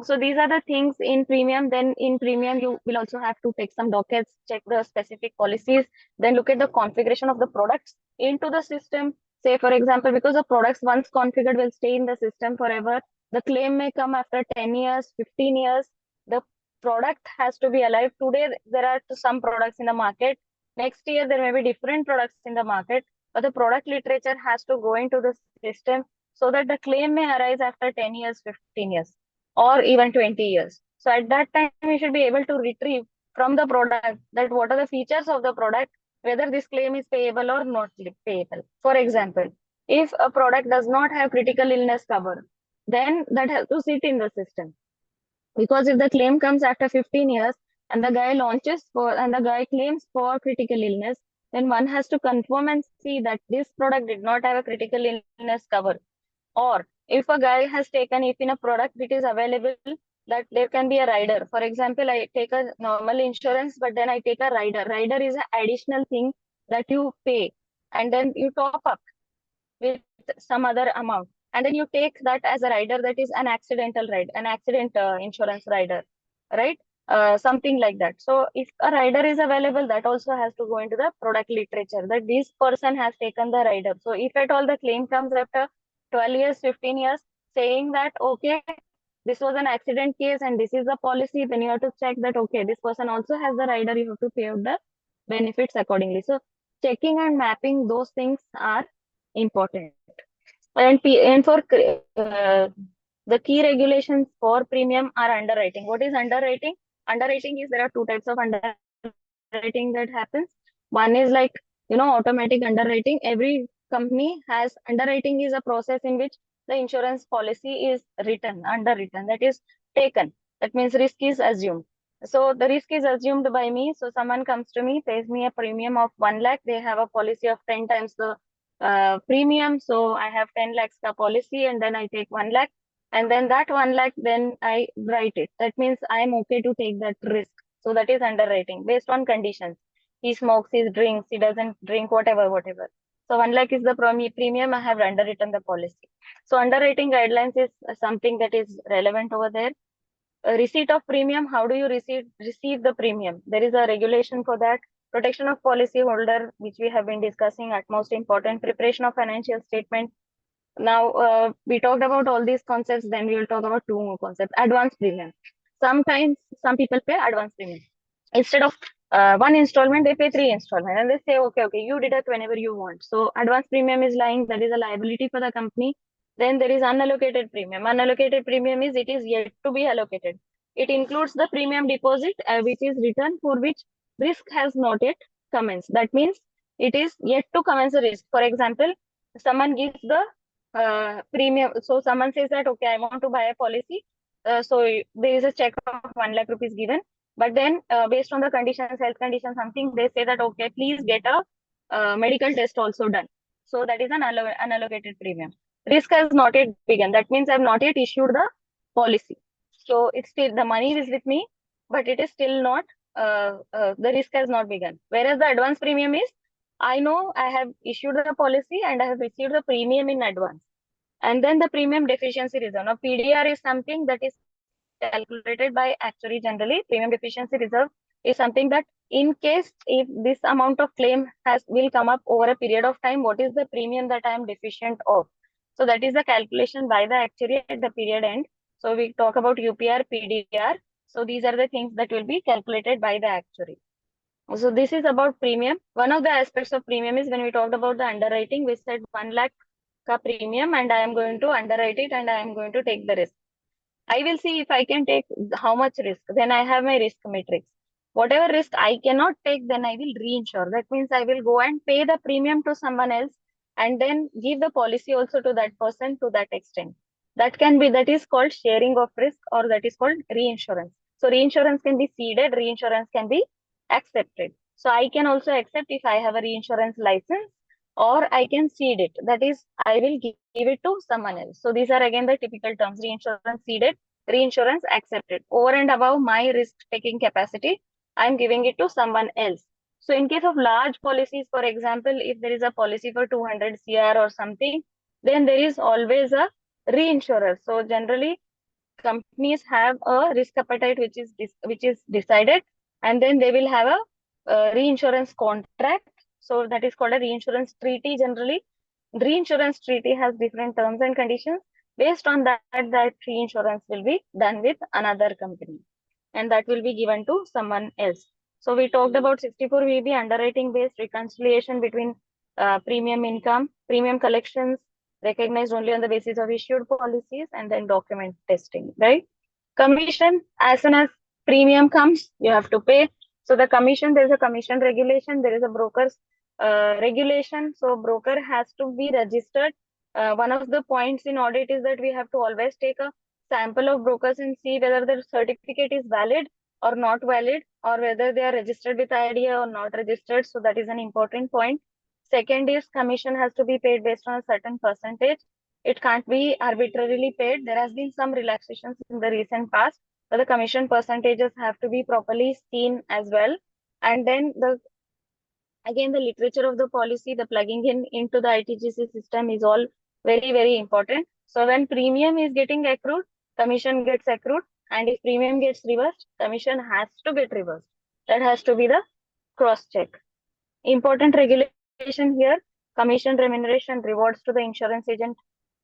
So these are the things in premium. Then in premium, you will also have to take some dockets, check the specific policies, then look at the configuration of the products into the system. Say, for example, because the products once configured will stay in the system forever. The claim may come after 10 years, 15 years. The product has to be alive. Today, there are some products in the market. Next year, there may be different products in the market, but the product literature has to go into the system so that the claim may arise after 10 years, 15 years, or even 20 years. So at that time, we should be able to retrieve from the product that what are the features of the product, whether this claim is payable or not payable. For example, if a product does not have critical illness cover, then that has to sit in the system. Because if the claim comes after 15 years and the guy claims for critical illness, then one has to confirm and see that this product did not have a critical illness cover. Or if a guy has taken, if in a product it is available that there can be a rider. For example, I take a normal insurance, but then I take a rider. Rider is an additional thing that you pay, and then you top up with some other amount. And then you take that as a rider, that is an accidental ride, an accident insurance rider, right? Something like that. So if a rider is available, that also has to go into the product literature, that this person has taken the rider. So if at all the claim comes after 12 years, 15 years, saying that, okay, this was an accident case and this is the policy, then you have to check that, okay, this person also has the rider, you have to pay out the benefits accordingly. So checking and mapping those things are important. And for the key regulations for premium are underwriting. What is underwriting? Underwriting is, there are two types of underwriting that happens. One is like, automatic underwriting. Every company has underwriting, is a process in which the insurance policy is underwritten, that is taken. That means risk is assumed. So the risk is assumed by me. So someone comes to me, pays me a premium of 1 lakh. They have a policy of 10 times the premium. So I have 10 lakhs ka policy, and then I take 1 lakh. And then that 1 lakh, then I write it. That means I am okay to take that risk. So that is underwriting based on conditions. He smokes, he drinks, he doesn't drink, whatever. So 1 lakh is the premium, I have underwritten the policy. So underwriting guidelines is something that is relevant over there. Receipt of premium, how do you receive the premium? There is a regulation for that. Protection of policyholder, which we have been discussing, at most important. Preparation of financial statement. Now, we talked about all these concepts, then we will talk about two more concepts. Advance premium. Sometimes some people pay advance premium. Instead of one installment, they pay 3 installments, and they say, okay, you deduct whenever you want. So advance premium is lying, that is a liability for the company. Then there is unallocated premium. Unallocated premium is, it is yet to be allocated. It includes the premium deposit, which is return, for which risk has not yet commenced. That means it is yet to commence the risk. For example, someone gives the premium. So someone says that, okay, I want to buy a policy. there is a check of 1 lakh rupees given. But then based on the conditions, health conditions, something, they say that, okay, please get a medical test also done. So that is an unallocated premium. Risk has not yet begun. That means I have not yet issued the policy. So it's still, the money is with me, but it is still not, the risk has not begun. Whereas the advance premium is, I know I have issued the policy and I have received the premium in advance. And then the premium deficiency reserve. Now, PDR is something that is calculated by actuary generally. Premium deficiency reserve is something that in case if this amount of claim will come up over a period of time, what is the premium that I am deficient of? So that is the calculation by the actuary at the period end. So we talk about UPR, PDR. So these are the things that will be calculated by the actuary. So this is about premium. One of the aspects of premium is when we talked about the underwriting, we said 1 lakh ka premium and I am going to underwrite it and I am going to take the risk. I will see if I can take how much risk. Then I have my risk matrix. Whatever risk I cannot take, then I will reinsure. That means I will go and pay the premium to someone else and then give the policy also to that person to that extent. That is called sharing of risk, or that is called reinsurance. So reinsurance can be ceded, reinsurance can be accepted. So I can also accept if I have a reinsurance license, or I can cede it. That is, I will give it to someone else. So these are again the typical terms: reinsurance ceded, reinsurance accepted. Over and above my risk taking capacity, I am giving it to someone else. So in case of large policies, for example, if there is a policy for 200 CR or something, then there is always a reinsurer. So generally, companies have a risk appetite which is decided, and then they will have a reinsurance contract. So that is called a reinsurance treaty. Generally, reinsurance treaty has different terms and conditions. Based on that reinsurance will be done with another company, and that will be given to someone else. So we talked about 64 VB underwriting based reconciliation between premium income, premium collections recognized only on the basis of issued policies, and then document testing, right? Commission, as soon as premium comes, you have to pay. So the commission, there is a commission regulation, there is a broker's regulation. So broker has to be registered. One of the points in audit is that we have to always take a sample of brokers and see whether their certificate is valid or not valid, or whether they are registered with IDA or not registered. So that is an important point. Second is commission has to be paid based on a certain percentage. It can't be arbitrarily paid. There has been some relaxations in the recent past, but the commission percentages have to be properly seen as well. And then again, the literature of the policy, the plugging in into the ITGC system is all very, very important. So when premium is getting accrued, commission gets accrued. And if premium gets reversed, commission has to get reversed. That has to be the cross check. Important regulation here: commission remuneration rewards to the insurance agent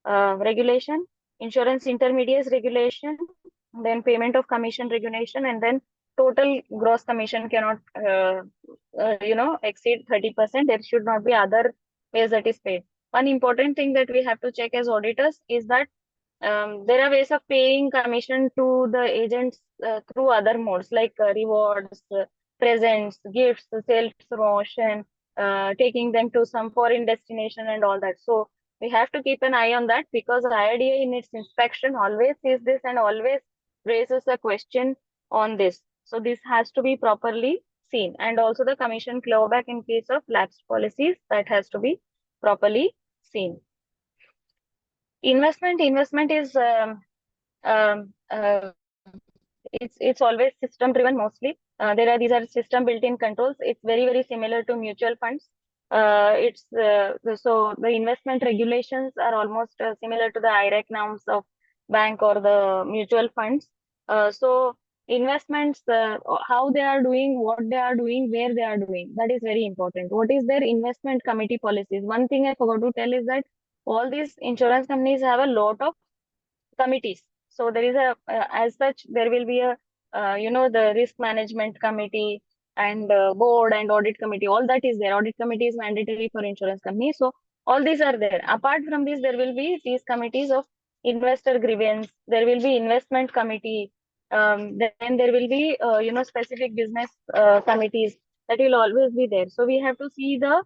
regulation, insurance intermediaries regulation, then payment of commission regulation, and then total gross commission cannot exceed 30%. There should not be other ways that is paid. One important thing that we have to check as auditors is that there are ways of paying commission to the agents through other modes like rewards, presents, gifts, sales promotion, taking them to some foreign destination and all that. So we have to keep an eye on that, because IRDA in its inspection always sees this and always raises a question on this. So this has to be properly seen. And also the commission clawback in case of lapsed policies, that has to be properly seen. Investment is um, uh, it's always system driven mostly. These are system built in controls. It's very, very similar to mutual funds. So the investment regulations are almost similar to the IRAC norms of bank or the mutual funds. So investments, how they are doing, what they are doing, where they are doing, that is very important. What is their investment committee policies? One thing I forgot to tell is that all these insurance companies have a lot of committees. So there is as such, there will be a, the risk management committee and board and audit committee. All that is there. Audit committee is mandatory for insurance companies. So all these are there. Apart from this, there will be these committees of investor grievance. There will be investment committee. Then there will be, specific business committees that will always be there. So we have to see the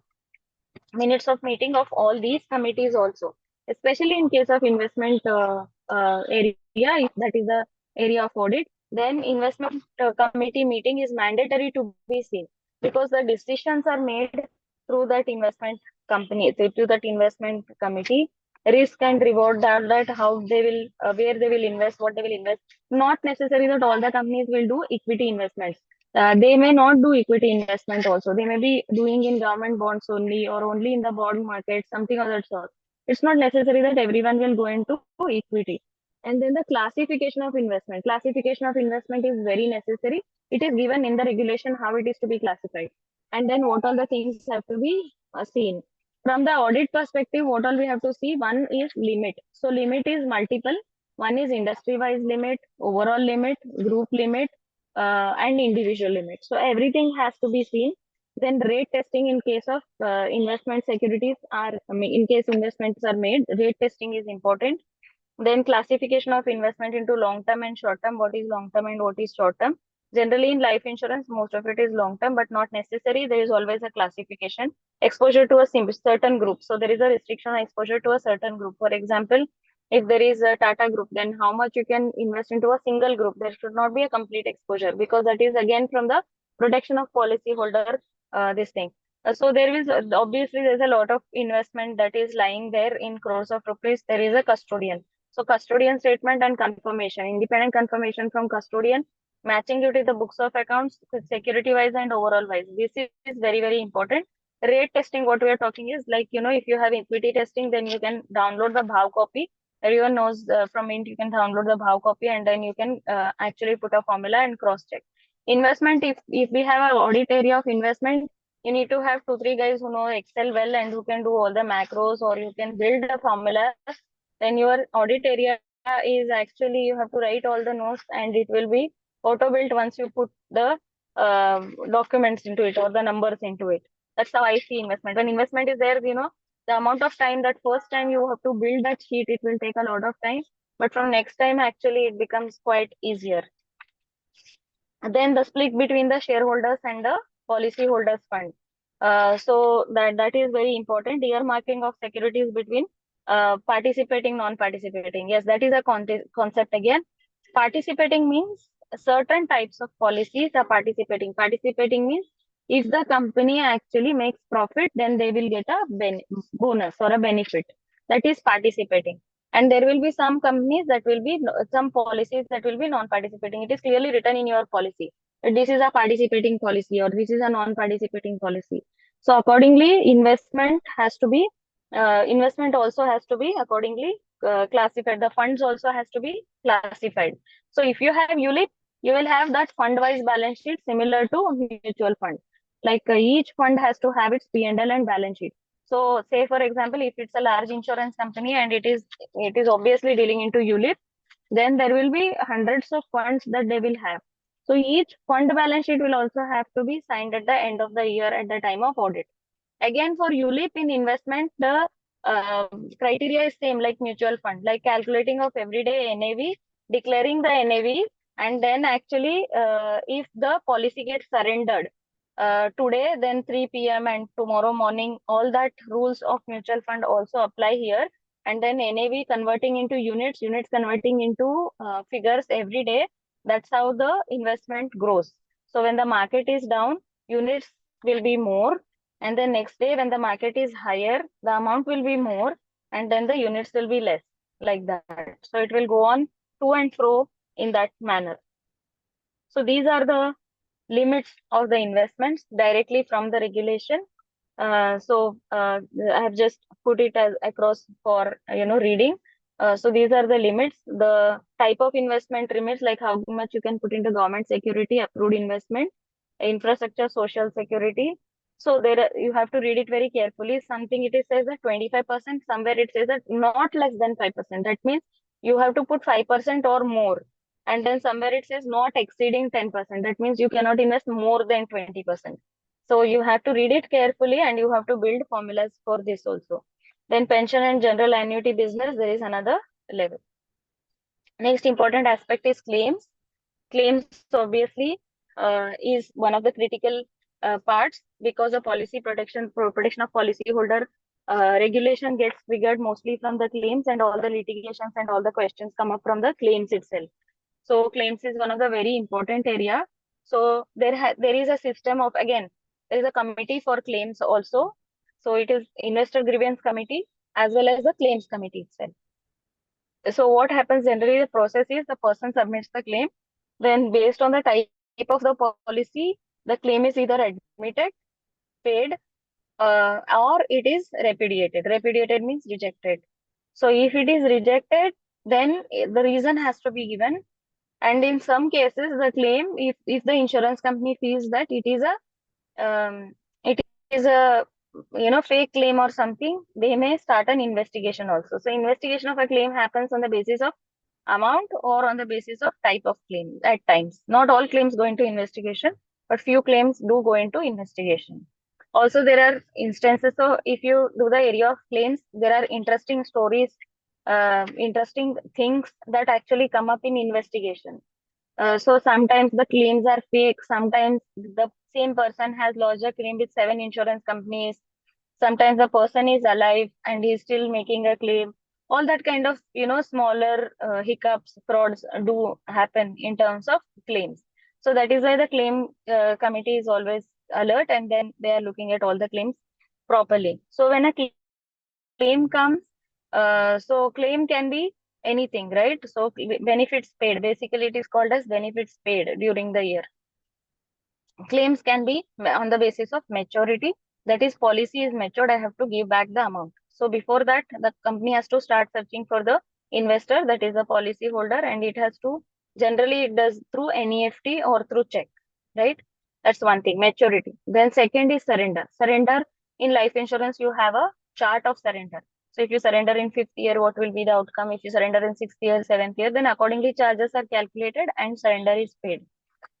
minutes of meeting of all these committees also, especially in case of investment area, if that is a area of audit, then investment committee meeting is mandatory to be seen, because the decisions are made through that investment company, through that investment committee. Risk and reward, that how they will, where they will invest, what they will invest. Not necessary that all the companies will do equity investments. They may not do equity investment also. They may be doing in government bonds only, or only in the bond market, something of that sort. It's not necessary that everyone will go into equity. And then the classification of investment. Classification of investment is very necessary. It is given in the regulation how it is to be classified. And then what all the things have to be seen. From the audit perspective, what all we have to see? One is limit. So limit is multiple. One is industry-wise limit, overall limit, group limit, and individual limit. So everything has to be seen. Then rate testing in case of investment securities are, in case investments are made, rate testing is important. Then classification of investment into long term and short term. What is long term and what is short term? Generally in life insurance, most of it is long term, but not necessary. There is always a classification. Exposure to a certain group. So there is a restriction on exposure to a certain group. For example, if there is a Tata group, then how much you can invest into a single group? There should not be a complete exposure, because that is again from the protection of policyholder. This thing. So there is obviously there's a lot of investment that is lying there in crores of rupees. There is a custodian. So custodian statement and confirmation, independent confirmation from custodian, matching it with the books of accounts, security wise and overall wise. This is very, very important. Rate testing, what we are talking is like, if you have equity testing, then you can download the BHAV copy. Everyone knows from Mint, you can download the BHAV copy, and then you can actually put a formula and cross check. Investment, if we have an audit area of investment, you need to have 2-3 guys who know Excel well and who can do all the macros, or you can build the formulas. Then your audit area is actually, you have to write all the notes, and it will be auto built once you put the documents into it or the numbers into it. That's how I see investment. When investment is there, the amount of time that first time you have to build that sheet, it will take a lot of time. But from next time, actually, it becomes quite easier. And then the split between the shareholders and the policyholders fund. So that is very important. Earmarking of securities between participating, non-participating. Yes, that is a concept again. Participating means certain types of policies are participating. Participating means if the company actually makes profit, then they will get a bonus or a benefit. That is participating. And there will be some companies that will be, some policies that will be non-participating. It is clearly written in your policy. This is a participating policy or this is a non-participating policy. So accordingly, investment also has to be accordingly classified. The funds also has to be classified. So if you have ULIP, you will have that fund-wise balance sheet similar to mutual fund. Like each fund has to have its P&L and balance sheet. So say for example, if it's a large insurance company and it is obviously dealing into ULIP, then there will be hundreds of funds that they will have. So each fund balance sheet will also have to be signed at the end of the year at the time of audit. Again, for ULIP in investment, the criteria is same like mutual fund, like calculating of everyday NAV, declaring the NAV, and then actually if the policy gets surrendered today, then 3 p.m. and tomorrow morning, all that rules of mutual fund also apply here. And then NAV converting into units, units converting into figures every day. That's how the investment grows. So when the market is down, units will be more. And the next day, when the market is higher, the amount will be more. And then the units will be less, like that. So it will go on to and fro in that manner. So these are the limits of the investments directly from the regulation. I have just put it as across for reading. So these are the limits. The type of investment limits, like how much you can put into government security, approved investment, infrastructure, social security. So you have to read it very carefully. Something it is says that 25%, somewhere it says that not less than 5%. That means you have to put 5% or more. And then somewhere it says not exceeding 10%. That means you cannot invest more than 20%. So you have to read it carefully and you have to build formulas for this also. Then pension and general annuity business, there is another level. Next important aspect is claims. Claims obviously is one of the critical parts, because the policy protection of policyholder regulation gets triggered mostly from the claims, and all the litigations and all the questions come up from the claims itself. So claims is one of the very important area. So there is a system of, again, there is a committee for claims also. So it is investor grievance committee as well as the claims committee itself. So what happens generally, the process is the person submits the claim. Then based on the type of the policy, the claim is either admitted, paid, or it is repudiated. Repudiated means rejected. So if it is rejected, then the reason has to be given. And in some cases, the claim, if the insurance company feels that it is a fake claim or something, they may start an investigation also. So investigation of a claim happens on the basis of amount or on the basis of type of claim at times. Not all claims go into investigation, but few claims do go into investigation. Also, there are instances. So if you do the area of claims, there are interesting stories, interesting things that actually come up in investigation. So sometimes the claims are fake. Sometimes the same person has lodged a claim with 7 insurance companies. Sometimes the person is alive and he's still making a claim. All that kind of smaller hiccups, frauds do happen in terms of claims. So that is why the claim committee is always alert, and then they are looking at all the claims properly. So when a claim comes, so claim can be anything, right? So benefits paid, basically it is called as benefits paid during the year. Claims can be on the basis of maturity, that is, policy is matured, I have to give back the amount. So before that, the company has to start searching for the investor, that is the policy holder, and it has to, generally it does through NEFT or through check, right? That's one thing, maturity. Then second is surrender. Surrender, in life insurance, you have a chart of surrender. So if you surrender in 5th year, what will be the outcome? If you surrender in 6th year, 7th year, then accordingly charges are calculated and surrender is paid.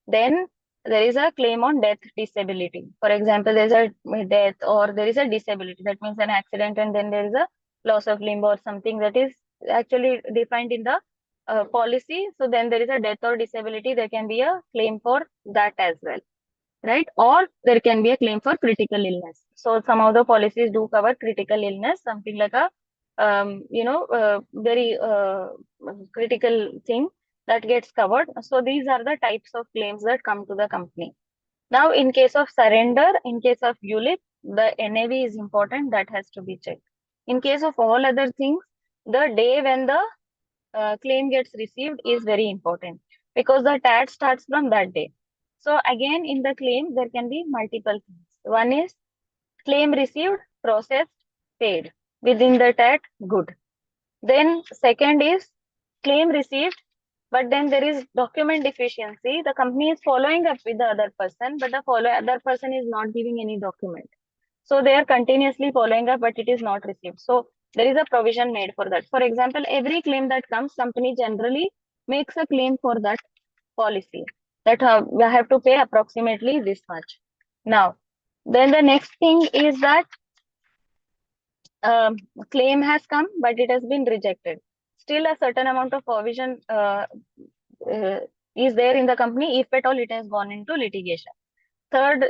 Then there is a claim on death disability. For example, there is a death or there is a disability. That means an accident, and then there is a loss of limb or something that is actually defined in the policy. So then there is a death or disability. There can be a claim for that as well, right? Or there can be a claim for critical illness. So some of the policies do cover critical illness, something like a very critical thing that gets covered. So these are the types of claims that come to the company. Now, in case of surrender, in case of ULIP, the NAV is important, that has to be checked. In case of all other things, the day when the claim gets received is very important, because the TAT starts from that day. So again, in the claim, there can be multiple things. One is claim received, processed, paid. Within the TAT, good. Then second is claim received, but then there is document deficiency. The company is following up with the other person, but the other person is not giving any document. So they are continuously following up, but it is not received. So there is a provision made for that. For example, every claim that comes, company generally makes a claim for that policy, that we have to pay approximately this much. Now, then the next thing is that claim has come, but it has been rejected. Still, a certain amount of provision is there in the company if at all it has gone into litigation. Third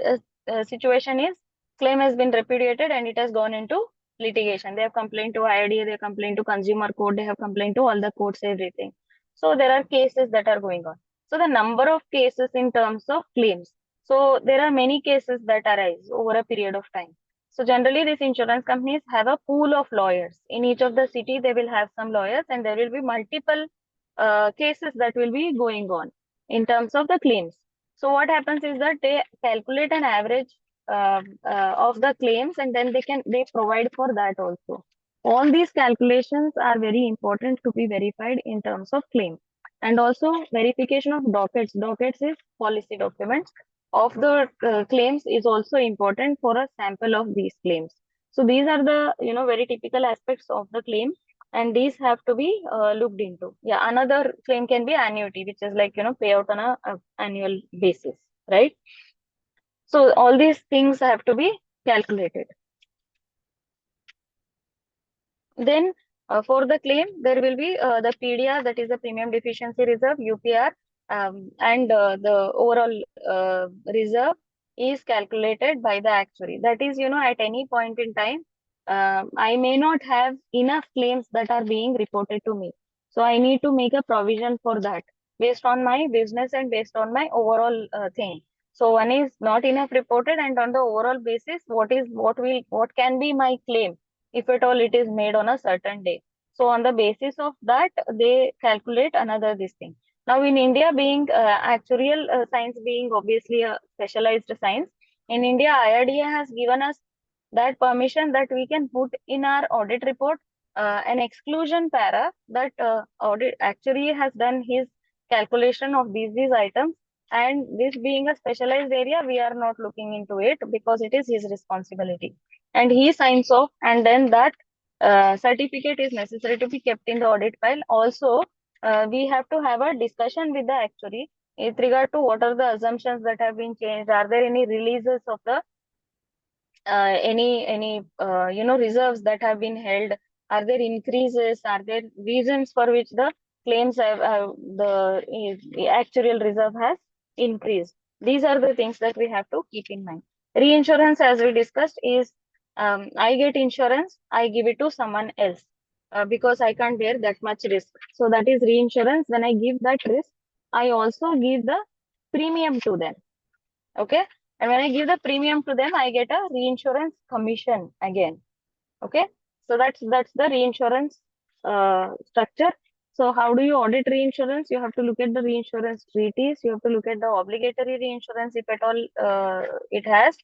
situation is claim has been repudiated and it has gone into litigation. They have complained to IRDA, they have complained to Consumer Court, they have complained to all the courts, everything. So there are cases that are going on. So the number of cases in terms of claims. So there are many cases that arise over a period of time. So generally, these insurance companies have a pool of lawyers. In each of the city, they will have some lawyers, and there will be multiple cases that will be going on in terms of the claims. So what happens is that they calculate an average of the claims, and then they provide for that also. All these calculations are very important to be verified in terms of claim. And also verification of dockets. Dockets is policy documents of the claims is also important for a sample of these claims. So these are the very typical aspects of the claim, and these have to be looked into. Yeah, another claim can be annuity, which is like payout on a annual basis, right? So all these things have to be calculated. Then for the claim, there will be the PDR, that is the premium deficiency reserve, UPR, and the overall reserve is calculated by the actuary. That is, at any point in time, I may not have enough claims that are being reported to me. So I need to make a provision for that, based on my business and based on my overall thing. So one is not enough reported, and on the overall basis, what can be my claim if at all it is made on a certain day. So on the basis of that, they calculate another this thing. Now in India, being actuarial science being obviously a specialized science, in India, IRDA has given us that permission that we can put in our audit report an exclusion para that audit actuary has done his calculation of these items, and this being a specialized area, we are not looking into it because it is his responsibility, and he signs off, and then that certificate is necessary to be kept in the audit file. Also, we have to have a discussion with the actuary with regard to what are the assumptions that have been changed. Are there any releases of the any reserves that have been held? Are there increases? Are there reasons for which the claims have the actuarial reserve has increased? These are the things that we have to keep in mind. Reinsurance, as we discussed, is I get insurance, I give it to someone else because I can't bear that much risk. So that is reinsurance. When I give that risk, I also give the premium to them. Okay. And when I give the premium to them, I get a reinsurance commission again. Okay. So that's the reinsurance structure. So how do you audit reinsurance? You have to look at the reinsurance treaties. You have to look at the obligatory reinsurance if at all it has.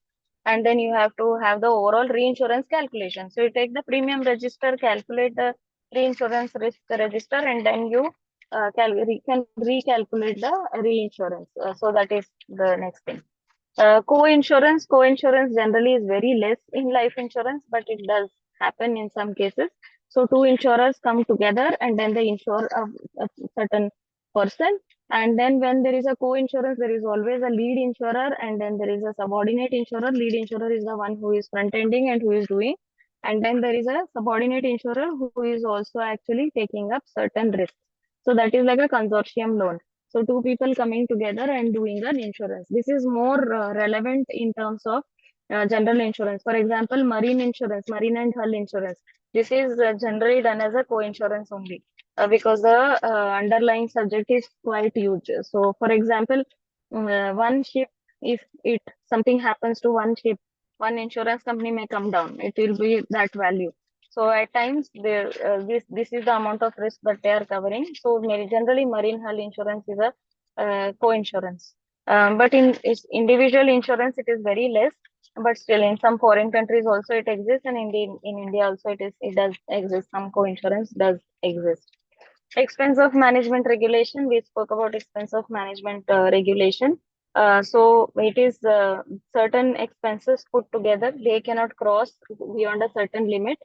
And then you have to have the overall reinsurance calculation. So you take the premium register, calculate the reinsurance risk register, and then you can recalculate the reinsurance. So that is the next thing. Co-insurance generally is very less in life insurance, but it does happen in some cases. So two insurers come together and then they insure a certain person. And then when there is a co-insurance, there is always a lead insurer, and then there is a subordinate insurer. Lead insurer is the one who is front-ending and who is doing. And then there is a subordinate insurer who is also actually taking up certain risks. So that is like a consortium loan. So two people coming together and doing an insurance. This is more relevant in terms of general insurance. For example, marine insurance, marine and hull insurance. This is generally done as a co-insurance only because the underlying subject is quite huge. So, for example, one ship, if it something happens to one ship, one insurance company may come down. It will be that value. So at times, this is the amount of risk that they are covering. So generally, marine hull insurance is a co-insurance. But in individual insurance, it is very less. But still, in some foreign countries also it exists, and in India also it does exist. Some co-insurance does exist. Expense of management regulation. We spoke about expense of management regulation. So it is certain expenses put together. They cannot cross beyond a certain limit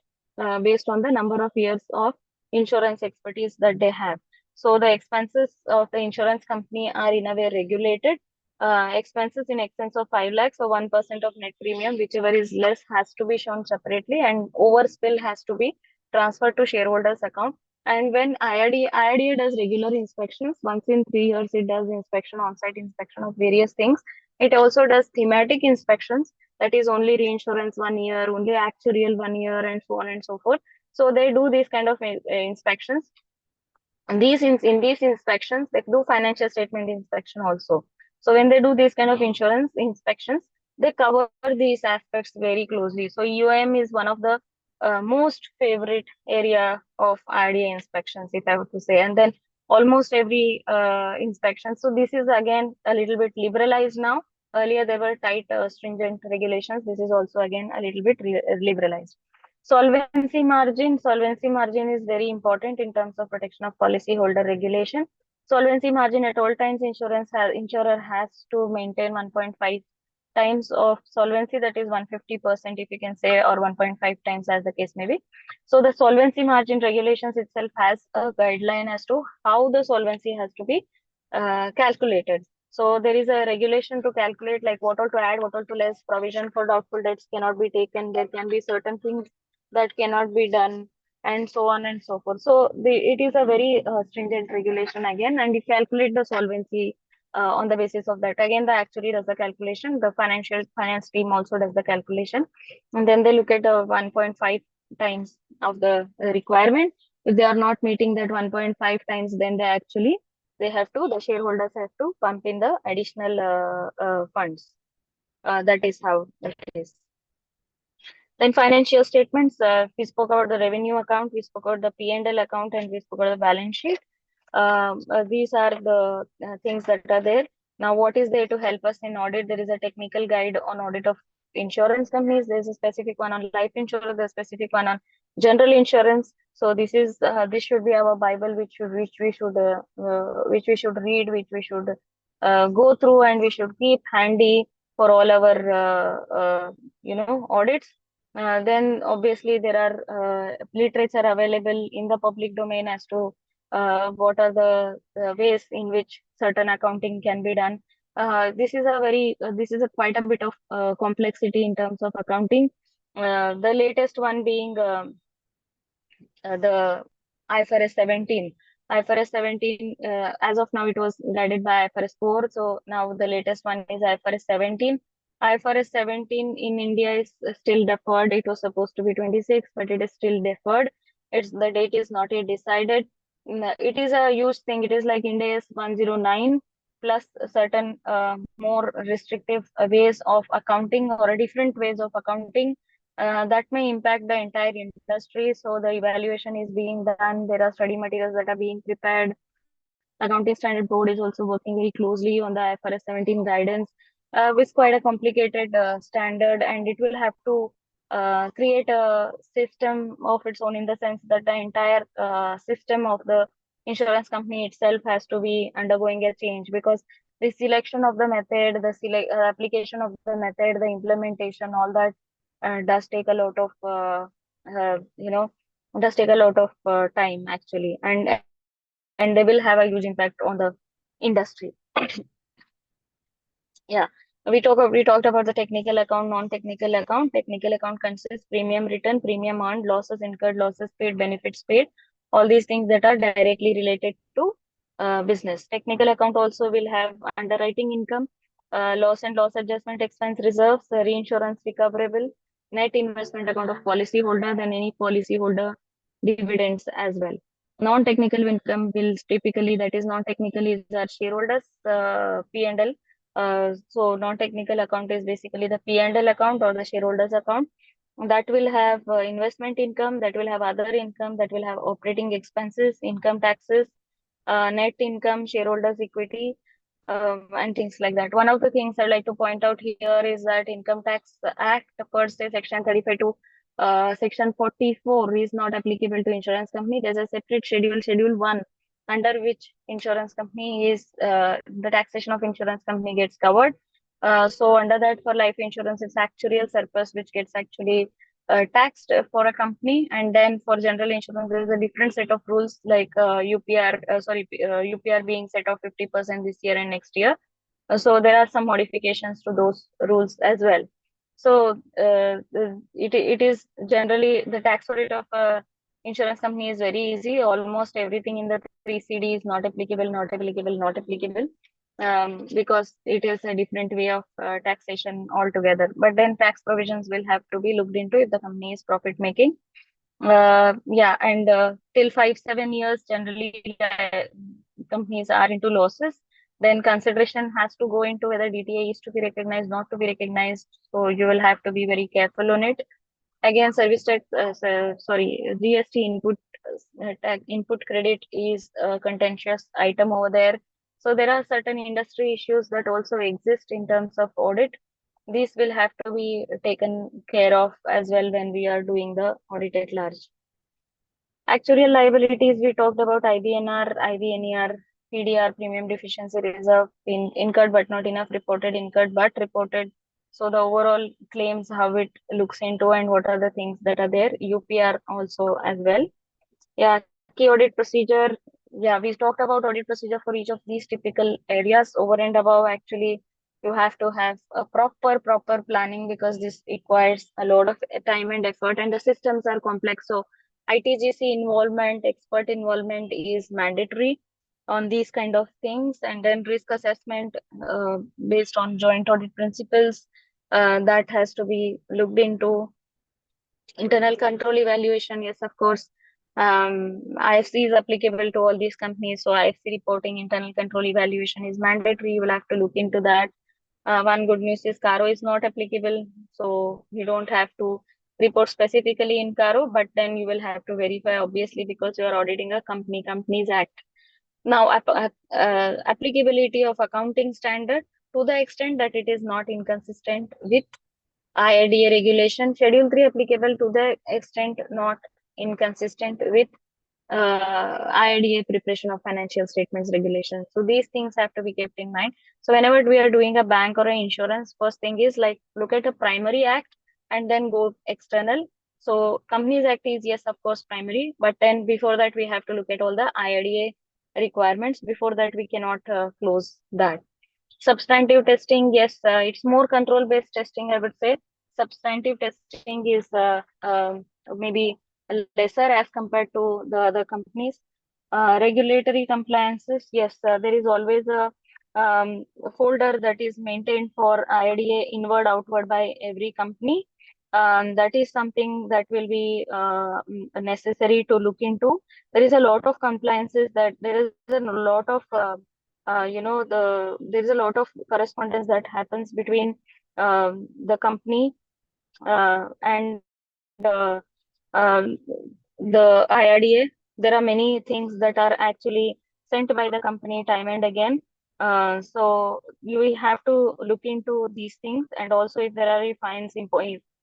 based on the number of years of insurance expertise that they have. So the expenses of the insurance company are in a way regulated. Expenses in excess of 5 lakhs or 1% of net premium, whichever is less, has to be shown separately, and overspill has to be transferred to shareholders account. And when IRDA does regular inspections, once in 3 years, it does inspection, on-site inspection of various things. It also does thematic inspections, that is only reinsurance 1 year, only actuarial 1 year, and so on and so forth. So they do these kind of inspections. And in these inspections, they do financial statement inspection also. So when they do these kind of insurance inspections, they cover these aspects very closely. So UIM is one of the most favorite area of IRDA inspections, if I were to say. And then almost every inspection. So this is again a little bit liberalized now. Earlier there were tight, stringent regulations. This is also again a little bit liberalized. Solvency margin. Solvency margin is very important in terms of protection of policyholder regulation. Solvency margin at all times, insurer has to maintain 1.5 times of solvency, that is 150% if you can say, or 1.5 times as the case may be. So the solvency margin regulations itself has a guideline as to how the solvency has to be calculated. So there is a regulation to calculate like what all to add, what all to less, provision for doubtful debts cannot be taken, there can be certain things that cannot be done, and so on and so forth. So it is a very stringent regulation again, and you calculate the solvency on the basis of that. Again, the actuary does the calculation, the finance team also does the calculation, and then they look at 1.5 times of the requirement. If they are not meeting that 1.5 times, then they the shareholders have to pump in the additional funds. That is how it is. Then financial statements, we spoke about the revenue account, we spoke about the P&L account, and we spoke about the balance sheet. These are the things that are there. Now, what is there to help us in audit? There is a technical guide on audit of insurance companies. There's a specific one on life insurance. There's a specific one on general insurance. So this should be our Bible, which we should read, which we should go through, and we should keep handy for all our audits. Then obviously there are literature available in the public domain as to what are the ways in which certain accounting can be done. This is a quite a bit of complexity in terms of accounting. The latest one being the IFRS 17. IFRS 17, as of now, it was guided by IFRS 4. So now the latest one is IFRS 17. IFRS 17 in India is still deferred. It was supposed to be 26, but it is still deferred. The date is not yet decided. It is a huge thing. It is like India is 109 plus certain more restrictive ways of accounting or different ways of accounting that may impact the entire industry. So the evaluation is being done. There are study materials that are being prepared. Accounting Standard Board is also working very closely on the IFRS 17 guidance, with quite a complicated standard, and it will have to create a system of its own, in the sense that the entire system of the insurance company itself has to be undergoing a change, because the selection of the method, application of the method, the implementation, all that does take a lot of does take a lot of time actually, and they will have a huge impact on the industry. Yeah, we talked about the technical account, non-technical account. Technical account consists premium written, premium earned, losses incurred, losses paid, benefits paid, all these things that are directly related to business. Technical account also will have underwriting income, loss and loss adjustment expense reserves, reinsurance recoverable, net investment account of policyholder, then any policyholder dividends as well. Non-technical income will typically, that is non-technical, is our shareholders P&L. So non-technical account is basically the P&L account or the shareholders account. That will have investment income, that will have other income, that will have operating expenses, income taxes, net income, shareholders equity, and things like that. One of the things I'd like to point out here is that Income Tax Act per se, Section 35 to Section 44 is not applicable to insurance company. There's a separate schedule, Schedule 1, under which insurance company is the taxation of insurance company gets covered. So under that, for life insurance, it's actuarial surplus which gets actually taxed for a company, and then for general insurance there is a different set of rules, like UPR being set of 50% this year and next year. So there are some modifications to those rules as well. So it is generally the tax audit of insurance company is very easy. Almost everything in the 3CD is not applicable, not applicable, not applicable, because it is a different way of taxation altogether. But then tax provisions will have to be looked into if the company is profit making. Yeah, and till 5-7 years, generally companies are into losses. Then consideration has to go into whether DTA is to be recognized, not to be recognized. So you will have to be very careful on it. Again, service tax, GST input credit is a contentious item over there. So there are certain industry issues that also exist in terms of audit. These will have to be taken care of as well when we are doing the audit at large. Actuarial liabilities, we talked about IBNR, IBNER, PDR, premium deficiency reserve, incurred but not enough, reported, incurred but reported. So the overall claims, how it looks into, and what are the things that are there, UPR also as well. Yeah, key audit procedure. Yeah, we talked about audit procedure for each of these typical areas. Over and above, actually, you have to have a proper planning, because this requires a lot of time and effort, and the systems are complex. So ITGC involvement, expert involvement is mandatory on these kind of things. And then risk assessment based on joint audit principles, that has to be looked into. Internal control evaluation, yes, of course. IFC is applicable to all these companies. So IFC reporting, internal control evaluation is mandatory. You will have to look into that. One good news is Caro is not applicable. So you don't have to report specifically in Caro, but then you will have to verify obviously because you are auditing a Companies Act. Now, applicability of accounting standard to the extent that it is not inconsistent with IRDA regulation. Schedule 3 applicable to the extent not inconsistent with IRDA preparation of financial statements regulations. So these things have to be kept in mind. So whenever we are doing a bank or an insurance, first thing is like look at a primary act and then go external. So Companies Act is yes, of course, primary, but then before that we have to look at all the IRDA requirements. Before that we cannot close that. Substantive testing, yes, it's more control-based testing, I would say. Substantive testing is maybe lesser as compared to the other companies. Regulatory compliances, yes, there is always a folder that is maintained for IRDA inward, outward by every company. That is something that will be necessary to look into. There is a lot of compliances that there is a lot of there is a lot of correspondence that happens between the company and the IRDA. There are many things that are actually sent by the company time and again. So you will have to look into these things, and also if there are fines,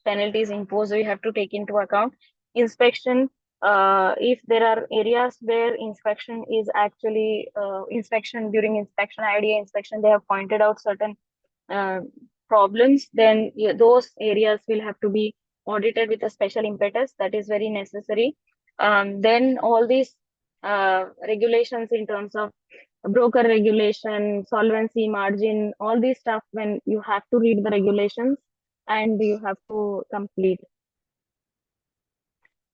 penalties imposed, we have to take into account. Inspection, if there are areas where inspection is actually during inspection, IRDA inspection, they have pointed out certain uh, problems, then those areas will have to be audited with a special impetus. That is very necessary. Then all these regulations in terms of broker regulation, solvency margin, all these stuff, when you have to read the regulations and you have to complete.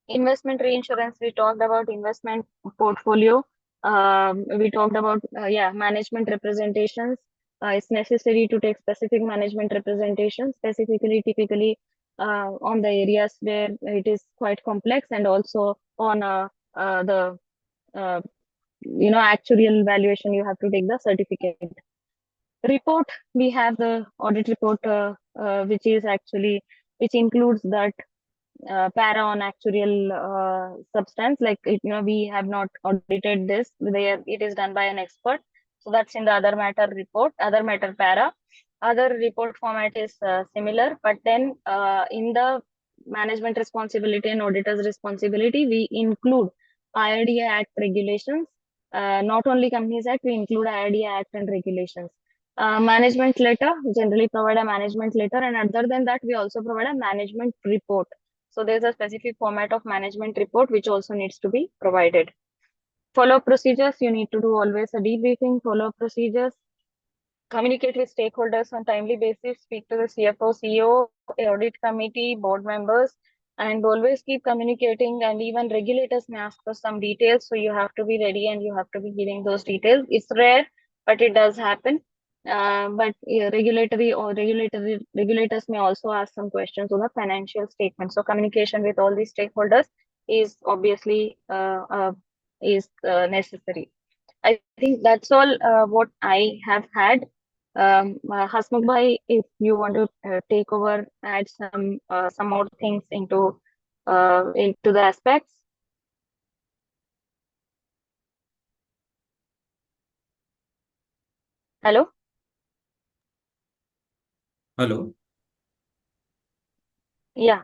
Investment reinsurance, we talked about investment portfolio. We talked about management representations. It's necessary to take specific management representation, specifically typically on the areas where it is quite complex, and also on the actuarial valuation, you have to take the certificate. Report, we have the audit report, which includes that para on actuarial substance, like we have not audited this there, it is done by an expert. So that's in the other matter report, other matter para. Other report format is similar, but then in the management responsibility and auditor's responsibility, we include IRDA Act regulations. Not only Companies Act, we include IRDA Act and regulations. Management letter, we generally provide a management letter, and other than that, we also provide a management report. So there's a specific format of management report which also needs to be provided. Follow-up procedures, you need to do always a debriefing, follow-up procedures, communicate with stakeholders on timely basis, speak to the CFO, CEO, audit committee, board members, and always keep communicating, and even regulators may ask for some details. So you have to be ready and you have to be giving those details. It's rare, but it does happen. But regulators may also ask some questions on the financial statement. So communication with all these stakeholders is obviously necessary. I think that's all what I have had. Hasmukh bhai, if you want to take over, add some more things into the aspects. Hello. Hello. Yeah.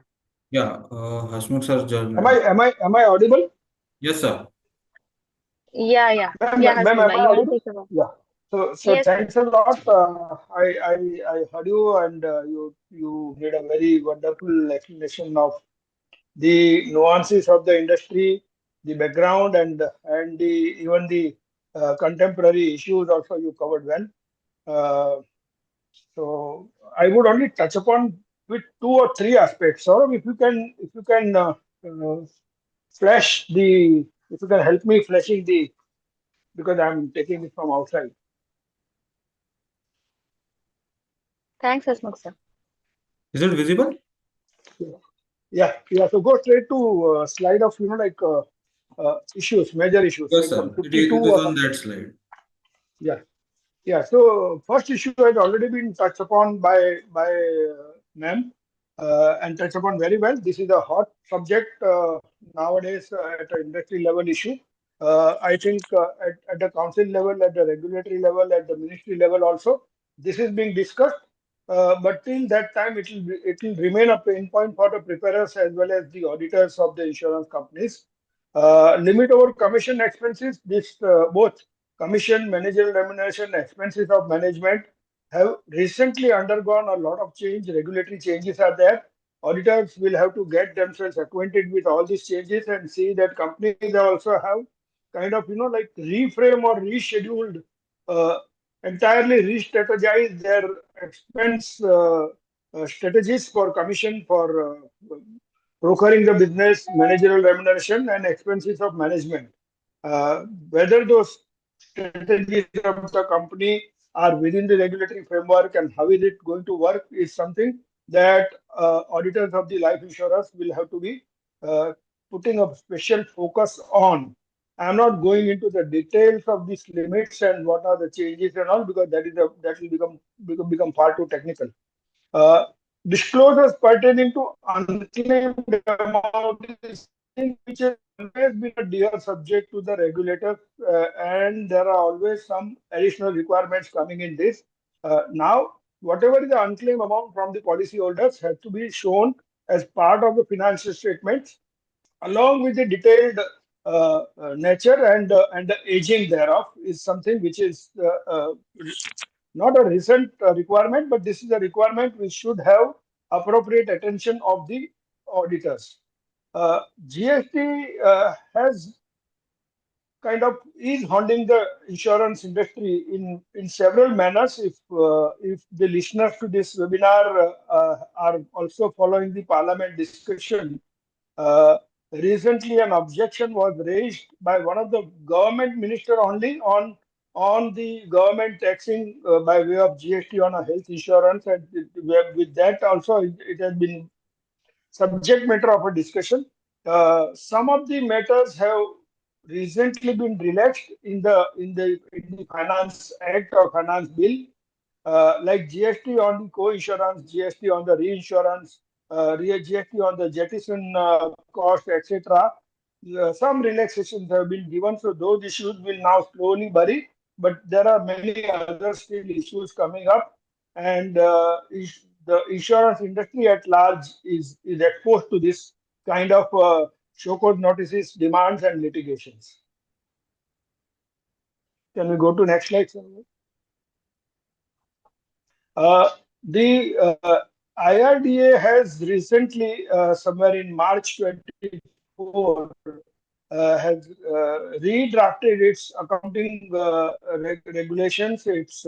Yeah, Hasmukh sir, Am I audible? yes, sir. Yeah. Ma'am, Yeah, ma'am, Hasmukh am bhai, I you want to audible? take over? Yeah. So Yes. thanks a lot. I heard you, and you did a very wonderful explanation of the nuances of the industry, the background, and even the contemporary issues also you covered well. Uh, so I would only touch upon with two or three aspects. Or if you can uh, flesh the if you can help me fleshing the, because I'm taking it from outside. Thanks, Hasmukh sir. Is it visible? Yeah. So go straight to slide of issues, major issues, Yes, like some sir. 52 It is or on something. that slide. Yeah. Yeah, so first issue has already been touched upon by ma'am and touched upon very well. This is a hot subject nowadays at an industry level issue. I think at the council level, at the regulatory level, at the ministry level also, this is being discussed. But till that time, it will remain a pain point for the preparers as well as the auditors of the insurance companies. Limit over commission expenses. This both commission, managerial remuneration, expenses of management have recently undergone a lot of change. Regulatory changes are there. Auditors will have to get themselves acquainted with all these changes and see that companies also have kind of, like reframe or rescheduled, uh, entirely re-strategize their expense strategies for commission, for brokering the business, managerial remuneration, and expenses of management. Whether those strategies of the company are within the regulatory framework and how is it going to work is something that auditors of the life insurers will have to be uh, putting a special focus on. I'm not going into the details of these limits and what are the changes and all because that will become far too technical. Uh, Disclosures pertaining to unclaimed amount is something which has always been a dear subject to the regulators, and there are always some additional requirements coming in this. Now, whatever is the unclaimed amount from the policyholders has to be shown as part of the financial statements along with the detailed nature and the aging thereof is something which is not a recent requirement, but this is a requirement which should have appropriate attention of the auditors. GST has kind of is haunting the insurance industry in several manners. If the listeners to this webinar are also following the parliament discussion, uh, recently an objection was raised by one of the government minister only on the government taxing by way of GST on a health insurance, and with that also it has been subject matter of a discussion. Some of the matters have recently been relaxed in the Finance Act or Finance Bill, like GST on the co-insurance, GST on the reinsurance, GST on the jettison cost, etc. Some relaxations have been given, so those issues will now slowly bury. But there are many other still issues coming up, and the insurance industry at large is exposed to this kind of show cause notices, demands, and litigations. Can we go to next slide, sir? Uh, the IRDA has recently, somewhere in March 24, has redrafted its accounting regulations, its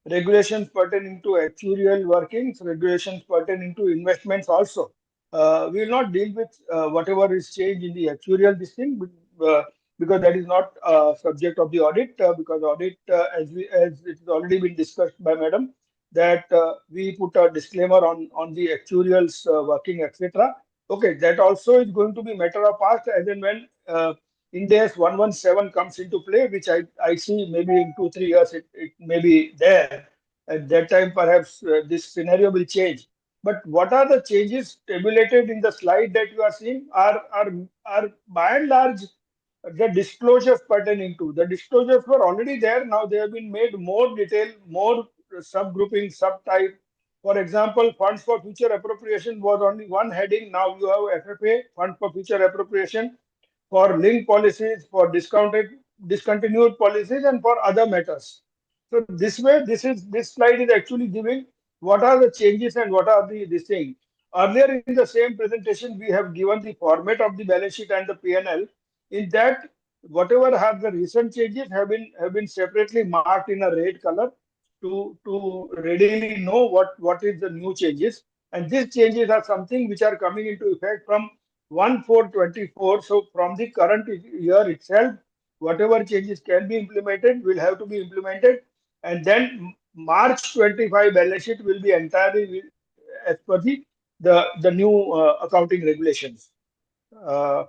regulations pertaining to actuarial workings, regulations pertaining to investments also. We will not deal with whatever is changed in the actuarial this thing, because that is not subject of the audit, because audit, as it has already been discussed by Madam, that we put a disclaimer on the actuarials working, etc. Okay, that also is going to be matter of past as and when Ind AS 117 comes into play, which I see maybe in 2 3 years it may be there. At that time, perhaps this scenario will change. But what are the changes tabulated in the slide that you are seeing are by and large the disclosures pertaining to. The disclosures were already there. Now they have been made more detailed, more subgrouping, subtype. For example, funds for future appropriation was only one heading. Now you have FFA, fund for future appropriation, for linked policies, for discontinued policies, and for other matters. So this way, this slide is actually giving what are the changes and what are the this thing. Earlier in the same presentation, we have given the format of the balance sheet and the P&L. In that, whatever have the recent changes have been separately marked in a red color to readily know what is the new changes. And these changes are something which are coming into effect from 1/4/24. So from the current year itself, whatever changes can be implemented will have to be implemented. And then March 25 balance sheet will be entirely as per the new accounting regulations. Uh,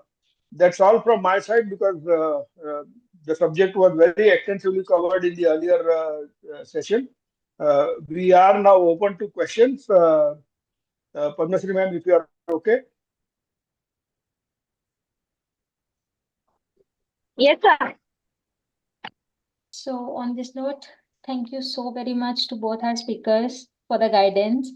That's all from my side because the subject was very extensively covered in the earlier session. We are now open to questions. Padma Shri ma'am, if you are okay. Yes, sir. So, on this note, thank you so very much to both our speakers for the guidance.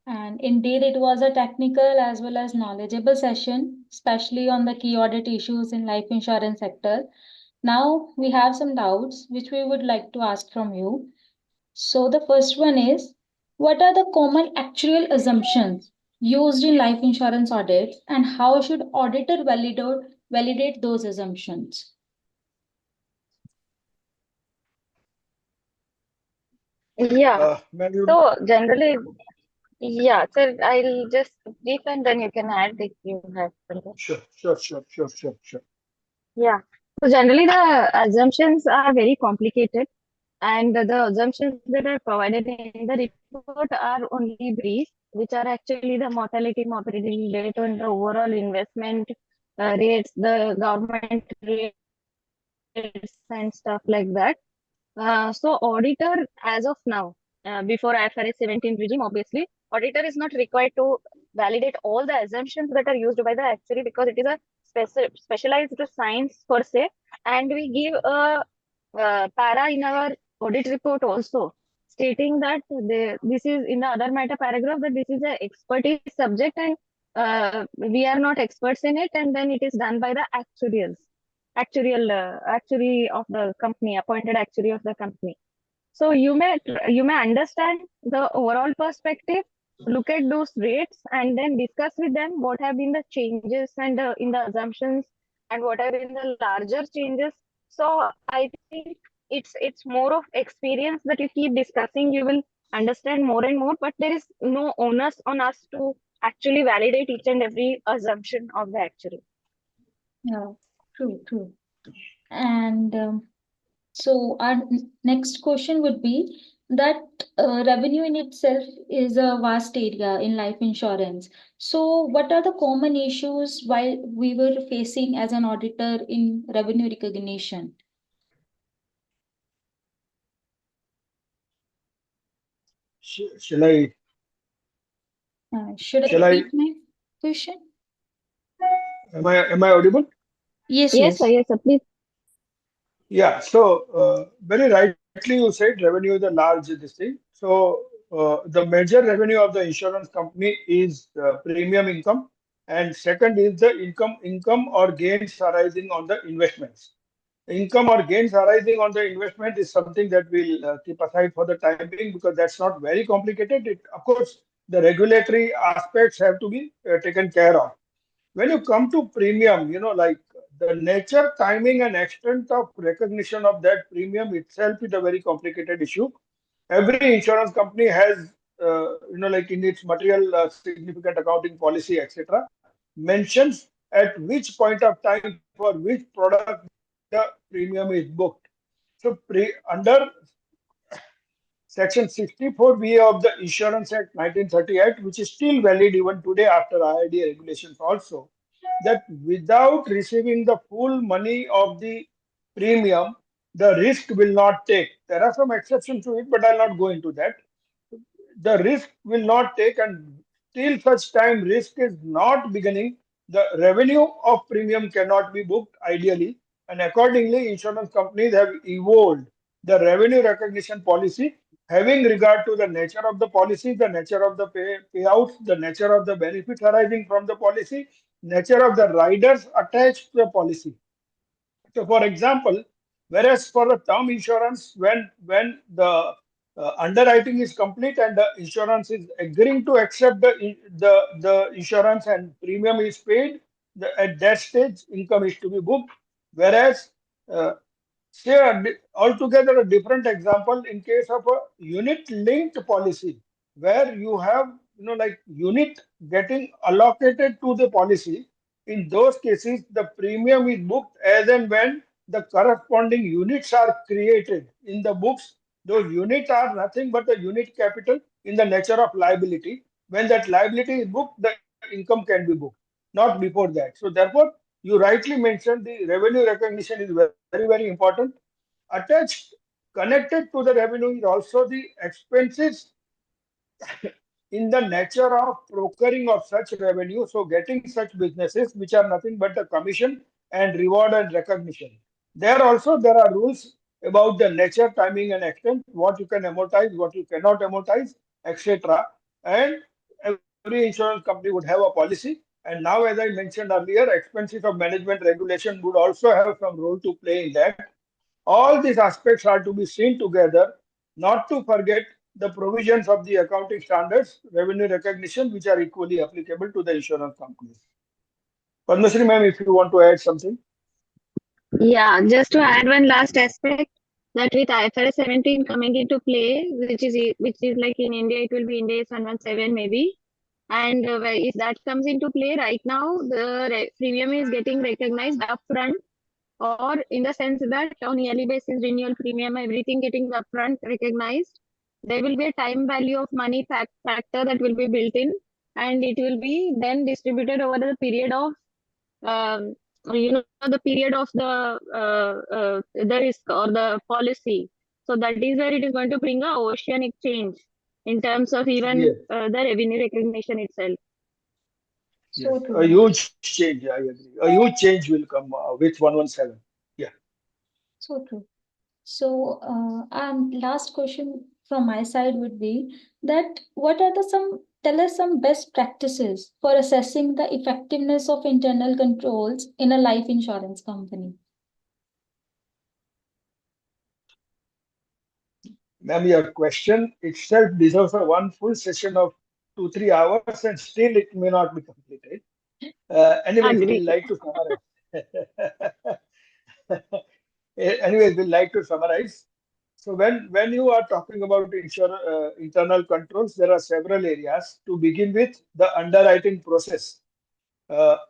And indeed, it was a technical as well as knowledgeable session, especially on the key audit issues in life insurance sector. Now we have some doubts which we would like to ask from you. So the first one is, what are the common actuarial assumptions used in life insurance audits, and how should auditor validate those assumptions? Yeah. Ma'am, you So generally, yeah, sir, I'll just brief and then you can add if you have something. sure. Yeah. So generally, the assumptions are very complicated, and the assumptions that are provided in the report are only brief, which are actually the mortality, morbidity rate, and the overall investment rates, the government rates, and stuff like that. So auditor, as of now, before IFRS 17 regime, obviously, auditor is not required to validate all the assumptions that are used by the actuary because it is a specialized science per se, and we give a para in our audit report also stating that this is in the other matter paragraph that this is a expertise subject and we are not experts in it, and then it is done by the actuary of the company, appointed actuary of the company. So you may understand the overall perspective, look at those rates, and then discuss with them what have been the changes and in the assumptions and what have been the larger changes. So I think it's more of experience that you keep discussing. You will understand more and more, but there is no onus on us to actually validate each and every assumption of the actuary. Yeah, true. And so our next question would be that revenue in itself is a vast area in life insurance. So what are the common issues while we were facing as an auditor in revenue recognition? Shall I? Should I Shall I? repeat my question? Am I audible? Yes, Yes, sir. yes. Yes, sir. Please. Yeah. So very rightly you said revenue is a large this thing. So the major revenue of the insurance company is premium income, and second is the income or gains arising on the investments. Income or gains arising on the investment is something that we'll keep aside for the time being because that's not very complicated. Of course, the regulatory aspects have to be taken care of. When you come to premium, like the nature, timing, and extent of recognition of that premium itself is a very complicated issue. Every insurance company has, like in its material significant accounting policy, etc., mentions at which point of time for which product the premium is booked. So, under Section 64B of the Insurance Act 1938, which is still valid even today after IRDA regulations also, that without receiving the full money of the premium, the risk will not take. There are some exceptions to it, but I'll not go into that. The risk will not take, and till such time risk is not beginning, the revenue of premium cannot be booked ideally, and accordingly insurance companies have evolved the revenue recognition policy having regard to the nature of the policy, the nature of the payouts, the nature of the benefits arising from the policy, nature of the riders attached to the policy. So, for example, whereas for the term insurance, when the underwriting is complete and the insurance is agreeing to accept the insurance and premium is paid, at that stage income is to be booked. Whereas uh, say altogether a different example in case of a unit linked policy where you have like unit getting allocated to the policy. In those cases the premium is booked as and when the corresponding units are created in the books. Those units are nothing but the unit capital in the nature of liability. When that liability is booked, the income can be booked, not before that. So therefore you rightly mentioned the revenue recognition is very, very important. Attached, connected to the revenue is also the expenses in the nature of procuring of such revenue. So getting such businesses which are nothing but the commission and reward and recognition. There are rules about the nature, timing, and extent, what you can amortize, what you cannot amortize, etc. And every insurance company would have a policy. And now, as I mentioned earlier, expenses of management regulation would also have some role to play in that. All these aspects are to be seen together, not to forget the provisions of the accounting standards, revenue recognition, which are equally applicable to the insurance companies. Padmasri ma'am, if you want to add something. Yeah, just to add one last aspect that with IFRS 17 coming into play, which is like in India, it will be Ind AS 117 maybe. And if that comes into play right now, the premium is getting recognized upfront, or in the sense that on yearly basis, renewal premium, everything getting upfront recognized. There will be a time value of money factor that will be built in, and it will be then distributed over the period of the period of the risk or the policy. So that is where it is going to bring a oceanic change in terms of even Yes, the revenue recognition itself. yes, So a true. huge change. I agree. A huge change will come with 117. Yeah, So true. So, last question from my side would be that what are the some tell us some best practices for assessing the effectiveness of internal controls in a life insurance company? ma'am, your question itself deserves a one full session of 2 3 hours, and still it may not be completed. Anyways, we'll Agree. like to summarize. Anyways, we'll like to summarize. So when you are talking about internal controls, there are several areas. To begin with, the underwriting process.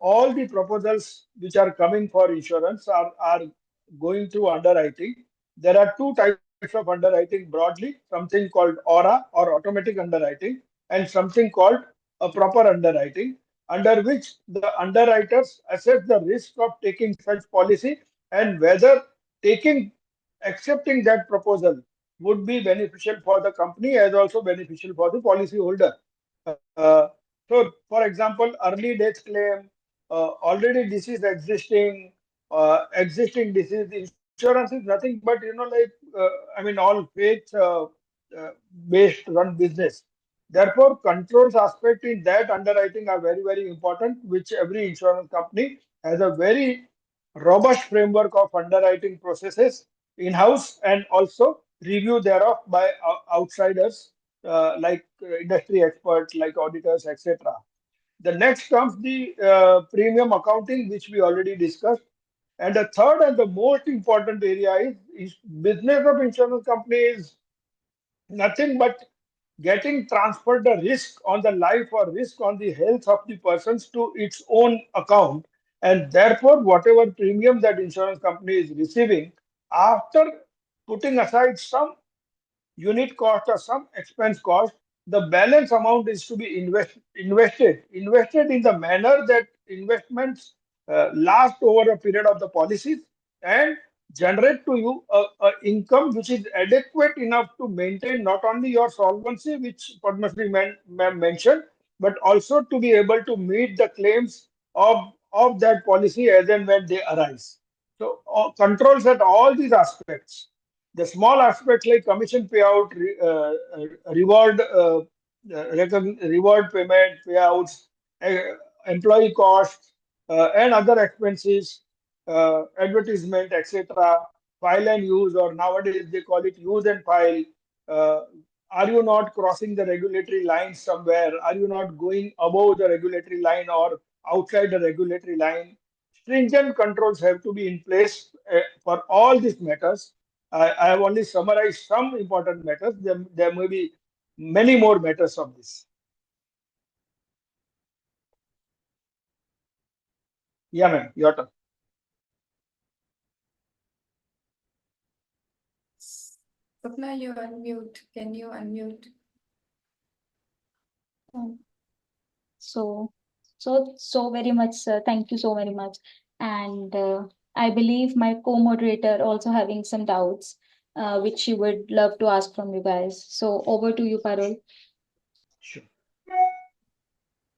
All the proposals which are coming for insurance are going through underwriting. There are two types of underwriting broadly, something called ORA or automatic underwriting, and something called a proper underwriting, under which the underwriters assess the risk of taking such policy and whether taking accepting that proposal would be beneficial for the company as also beneficial for the policyholder. So, for example, early death claim, already disease existing, existing disease insurance is nothing but I mean all faith based run business. Therefore, controls aspect in that underwriting are very very important, which every insurance company has a very robust framework of underwriting processes in house and also review thereof by outsiders like industry experts, like auditors, etc. The next comes the premium accounting, which we already discussed. And the third and the most important area is business of insurance company is nothing but getting transferred the risk on the life or risk on the health of the persons to its own account. And therefore, whatever premium that insurance company is receiving, after putting aside some unit cost or some expense cost, the balance amount is to be invested in the manner that investments last over a period of the policies and generate to you a income which is adequate enough to maintain not only your solvency, which Padmasri ma'am mentioned, but also to be able to meet the claims of that policy as and when they arise. So controls at all these aspects, the small aspects like commission payout, reward, reward payment payouts, uh, employee costs, and other expenses, advertisement, etc. File and use, or nowadays they call it use and file. Uh, are you not crossing the regulatory line somewhere? Are you not going above the regulatory line or outside the regulatory line? Stringent controls have to be in place for all these matters. I have only summarized some important matters. There may be many more matters of this. Yeah, ma'am, your turn. Swapna, you unmute. Can you unmute? Um, So, so very much, sir. Thank you so very much. and I believe my co-moderator also having some doubts, which she would love to ask from you guys. So over to you, Parul. Sure.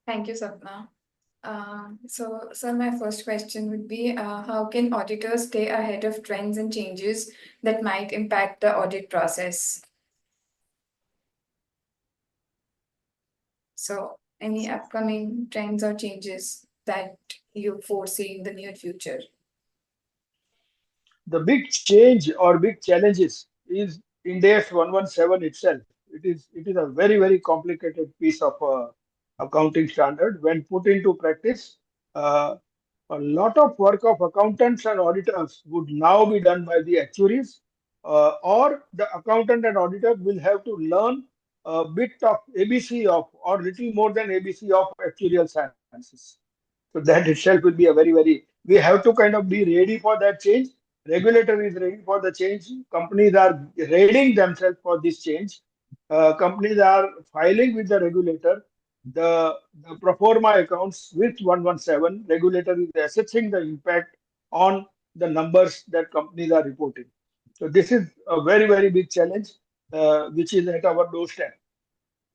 Thank you, Sapna. So my first question would be, how can auditors stay ahead of trends and changes that might impact the audit process? So, any upcoming trends or changes that you foresee in the near future? The big change or big challenges is India's 117 itself. It is a very complicated piece of accounting standard. When put into practice, uh, a lot of work of accountants and auditors would now be done by the actuaries, or the accountant and auditor will have to learn a bit of ABC of, or little more than ABC of actuarial sciences. So that itself will be a very, we have to kind of be ready for that change. Regulator is ready for the change. Companies are readying themselves for this change. Companies are filing with the regulator the pro forma accounts with 117. Regulator is assessing the impact on the numbers that companies are reporting. So this is a very big challenge, which is at our doorstep.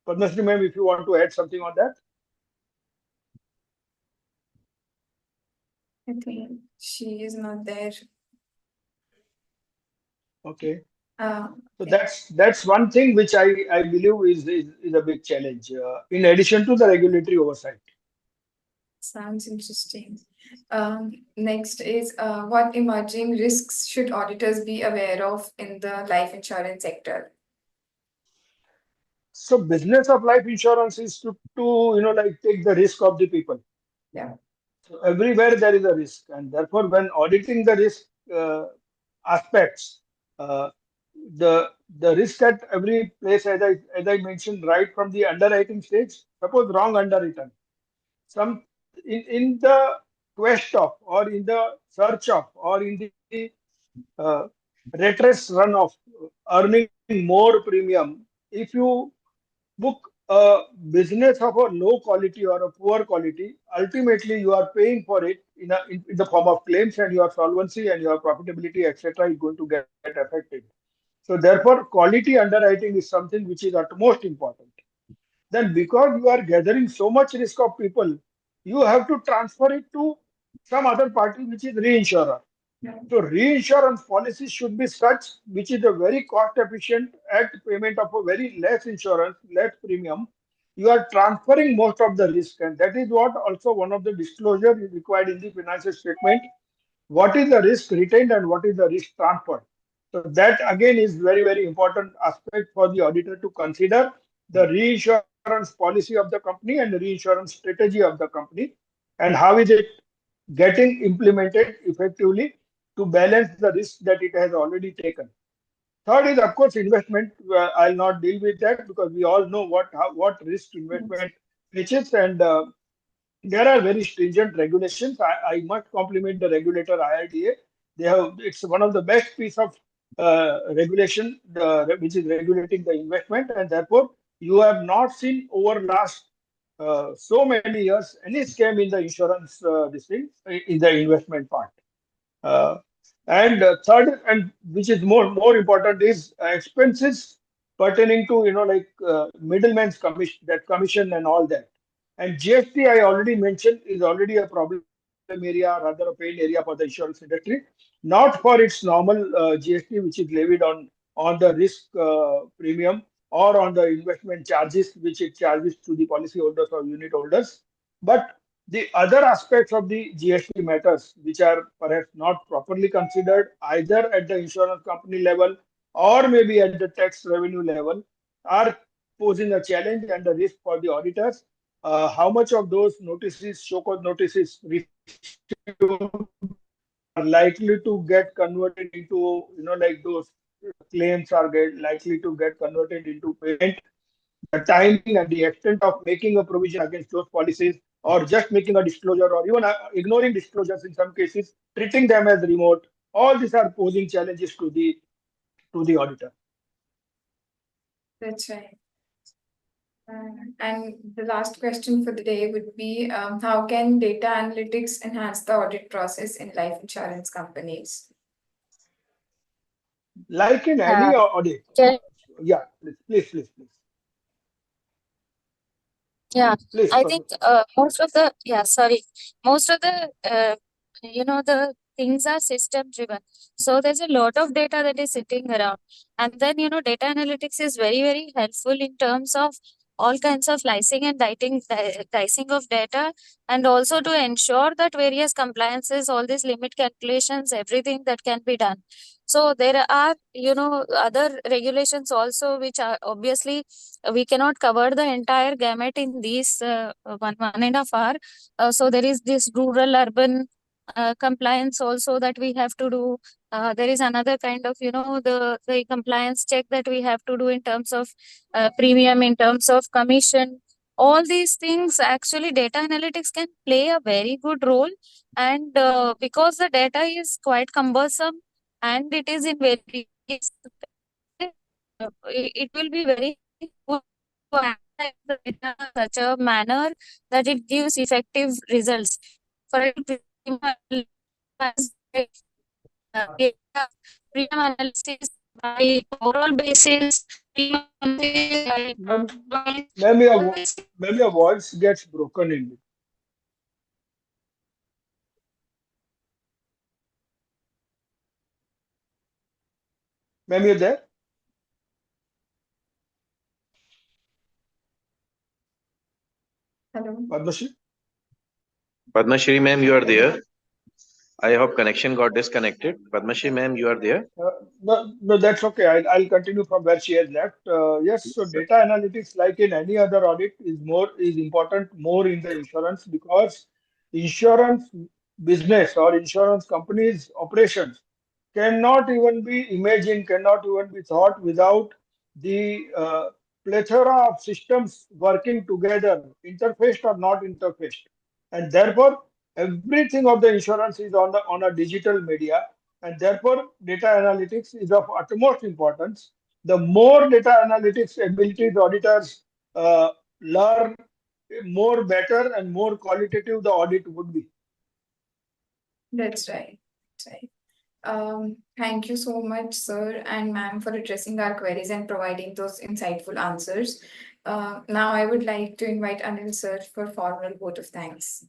Padmasri ma'am, if you want to add something on that. I think she is not there. Okay. Uh, So yeah, that's one thing which I believe is a big challenge, in addition to the regulatory oversight. sounds interesting. Next is, what emerging risks should auditors be aware of in the life insurance sector? So business of life insurance is to like take the risk of the people. Yeah. So everywhere there is a risk, and therefore when auditing the risk aspects, uh, the risk at every place, as I mentioned, right from the underwriting stage. Suppose wrong underwritten, some in the quest of, or in the search of, or in the uh, rat race run of earning more premium, if you book a business of a low quality or a poor quality, ultimately you are paying for it in the form of claims, and your solvency and your profitability, etc., is going to get affected. So therefore, quality underwriting is something which is utmost important. Then because you are gathering so much risk of people, you have to transfer it to some other party, which is reinsurer. So reinsurance policies should be such which is a very cost efficient at payment of a very less insurance, less premium. You are transferring most of the risk, and that is what also one of the disclosure is required in the financial statement. What is the risk retained and what is the risk transferred? So that again is very important aspect for the auditor to consider, the reinsurance policy of the company and the reinsurance strategy of the company, and how is it getting implemented effectively to balance the risk that it has already taken. Third is, of course, investment. I'll not deal with that because we all know what risk investment faces, and there are very stringent regulations. I must compliment the regulator IRDA. It's one of the best piece of regulation, which is regulating the investment, and therefore you have not seen over last so many years any scam in the insurance this thing in the investment part. Uh, and third, and which is more important, is expenses pertaining to like middleman's commission, that commission and all that. And GST, I already mentioned, is already a problem area, rather a pain area for the insurance industry. Not for its normal GST, which is levied on the risk premium, or on the investment charges, which it charges to the policyholders or unit holders, but the other aspects of the GST matters, which are perhaps not properly considered either at the insurance company level or maybe at the tax revenue level, are posing a challenge and a risk for the auditors. How much of those notices, show cause notices received, are likely to get converted into, like those claims are likely to get converted into payment? The timing and the extent of making a provision against those policies, or just making a disclosure, or even ignoring disclosures in some cases, treating them as remote. All these are posing challenges to the auditor. That's right. And the last question for the day would be, how can data analytics enhance the audit process in life insurance companies? Like in any audit. Can- Yeah, please. Yeah, Please, I Padma. think most of the the things are system driven. So there's a lot of data that is sitting around, and then data analytics is very very helpful in terms of all kinds of slicing and dicing of data, and also to ensure that various compliances, all these limit calculations, everything that can be done. So there are other regulations also, which are obviously we cannot cover the entire gamut in these 1.5 hour. So there is this rural urban compliance also that we have to do. There is another kind of the compliance check that we have to do in terms of premium, in terms of commission. All these things actually data analytics can play a very good role, and because the data is quite cumbersome and it is in very it will be very good to analyze the data in such a manner that it gives effective results. For example, data premium analysis by overall basis, premium analysis by Ma'am, by ma'am, overall basis. your voice gets broken in. Ma'am, you there? Hello. Padmashi? Padma Shri ma'am, you are there. I hope connection got disconnected. Padma Shri ma'am, you are there. No, that's okay. I'll continue from where she has left. Yes, so data analytics, like in any other audit, is important more in the insurance, because insurance business or insurance companies' operations cannot even be imagined, cannot even be thought without the plethora of systems working together, interfaced or not interfaced. And therefore, everything of the insurance is on a digital media, and therefore data analytics is of utmost importance. The more data analytics abilities auditors learn, more better and more qualitative the audit would be. That's right. That's right. Thank you so much, sir and ma'am, for addressing our queries and providing those insightful answers. Now I would like to invite Anil sir for formal vote of thanks.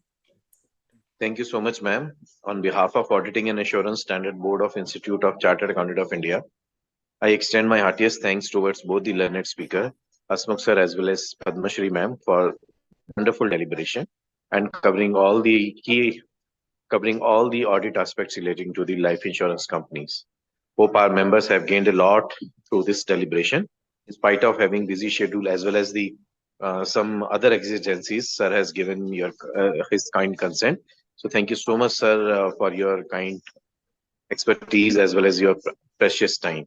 Thank you so much, ma'am. On behalf of Auditing and Assurance Standard Board of Institute of Chartered Accountant of India, I extend my heartiest thanks towards both the learned speaker, Hasmukh sir, as well as Padma Shri ma'am, for wonderful deliberation and covering all the audit aspects relating to the life insurance companies. Hope our members have gained a lot through this deliberation, in spite of having busy schedule as well as the some other exigencies. Sir has given his kind consent. So thank you so much, sir, for your kind expertise as well as your precious time.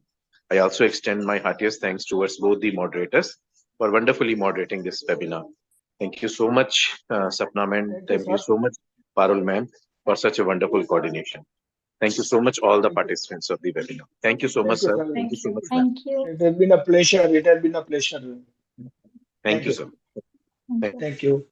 I also extend my heartiest thanks towards both the moderators for wonderfully moderating this webinar. Thank you so much, Sapna ma'am. Thank you, Thank you sir. so much, Parul ma'am, for such a wonderful coordination. Thank you so much, all the Thank you. participants of the webinar. Thank you so much, Thank you, sir. sir. Thank you Thank so you. much, ma'am. Thank you. It has been a pleasure. It has been a pleasure. Thank Thank you, you. sir. Thank you. Thank you.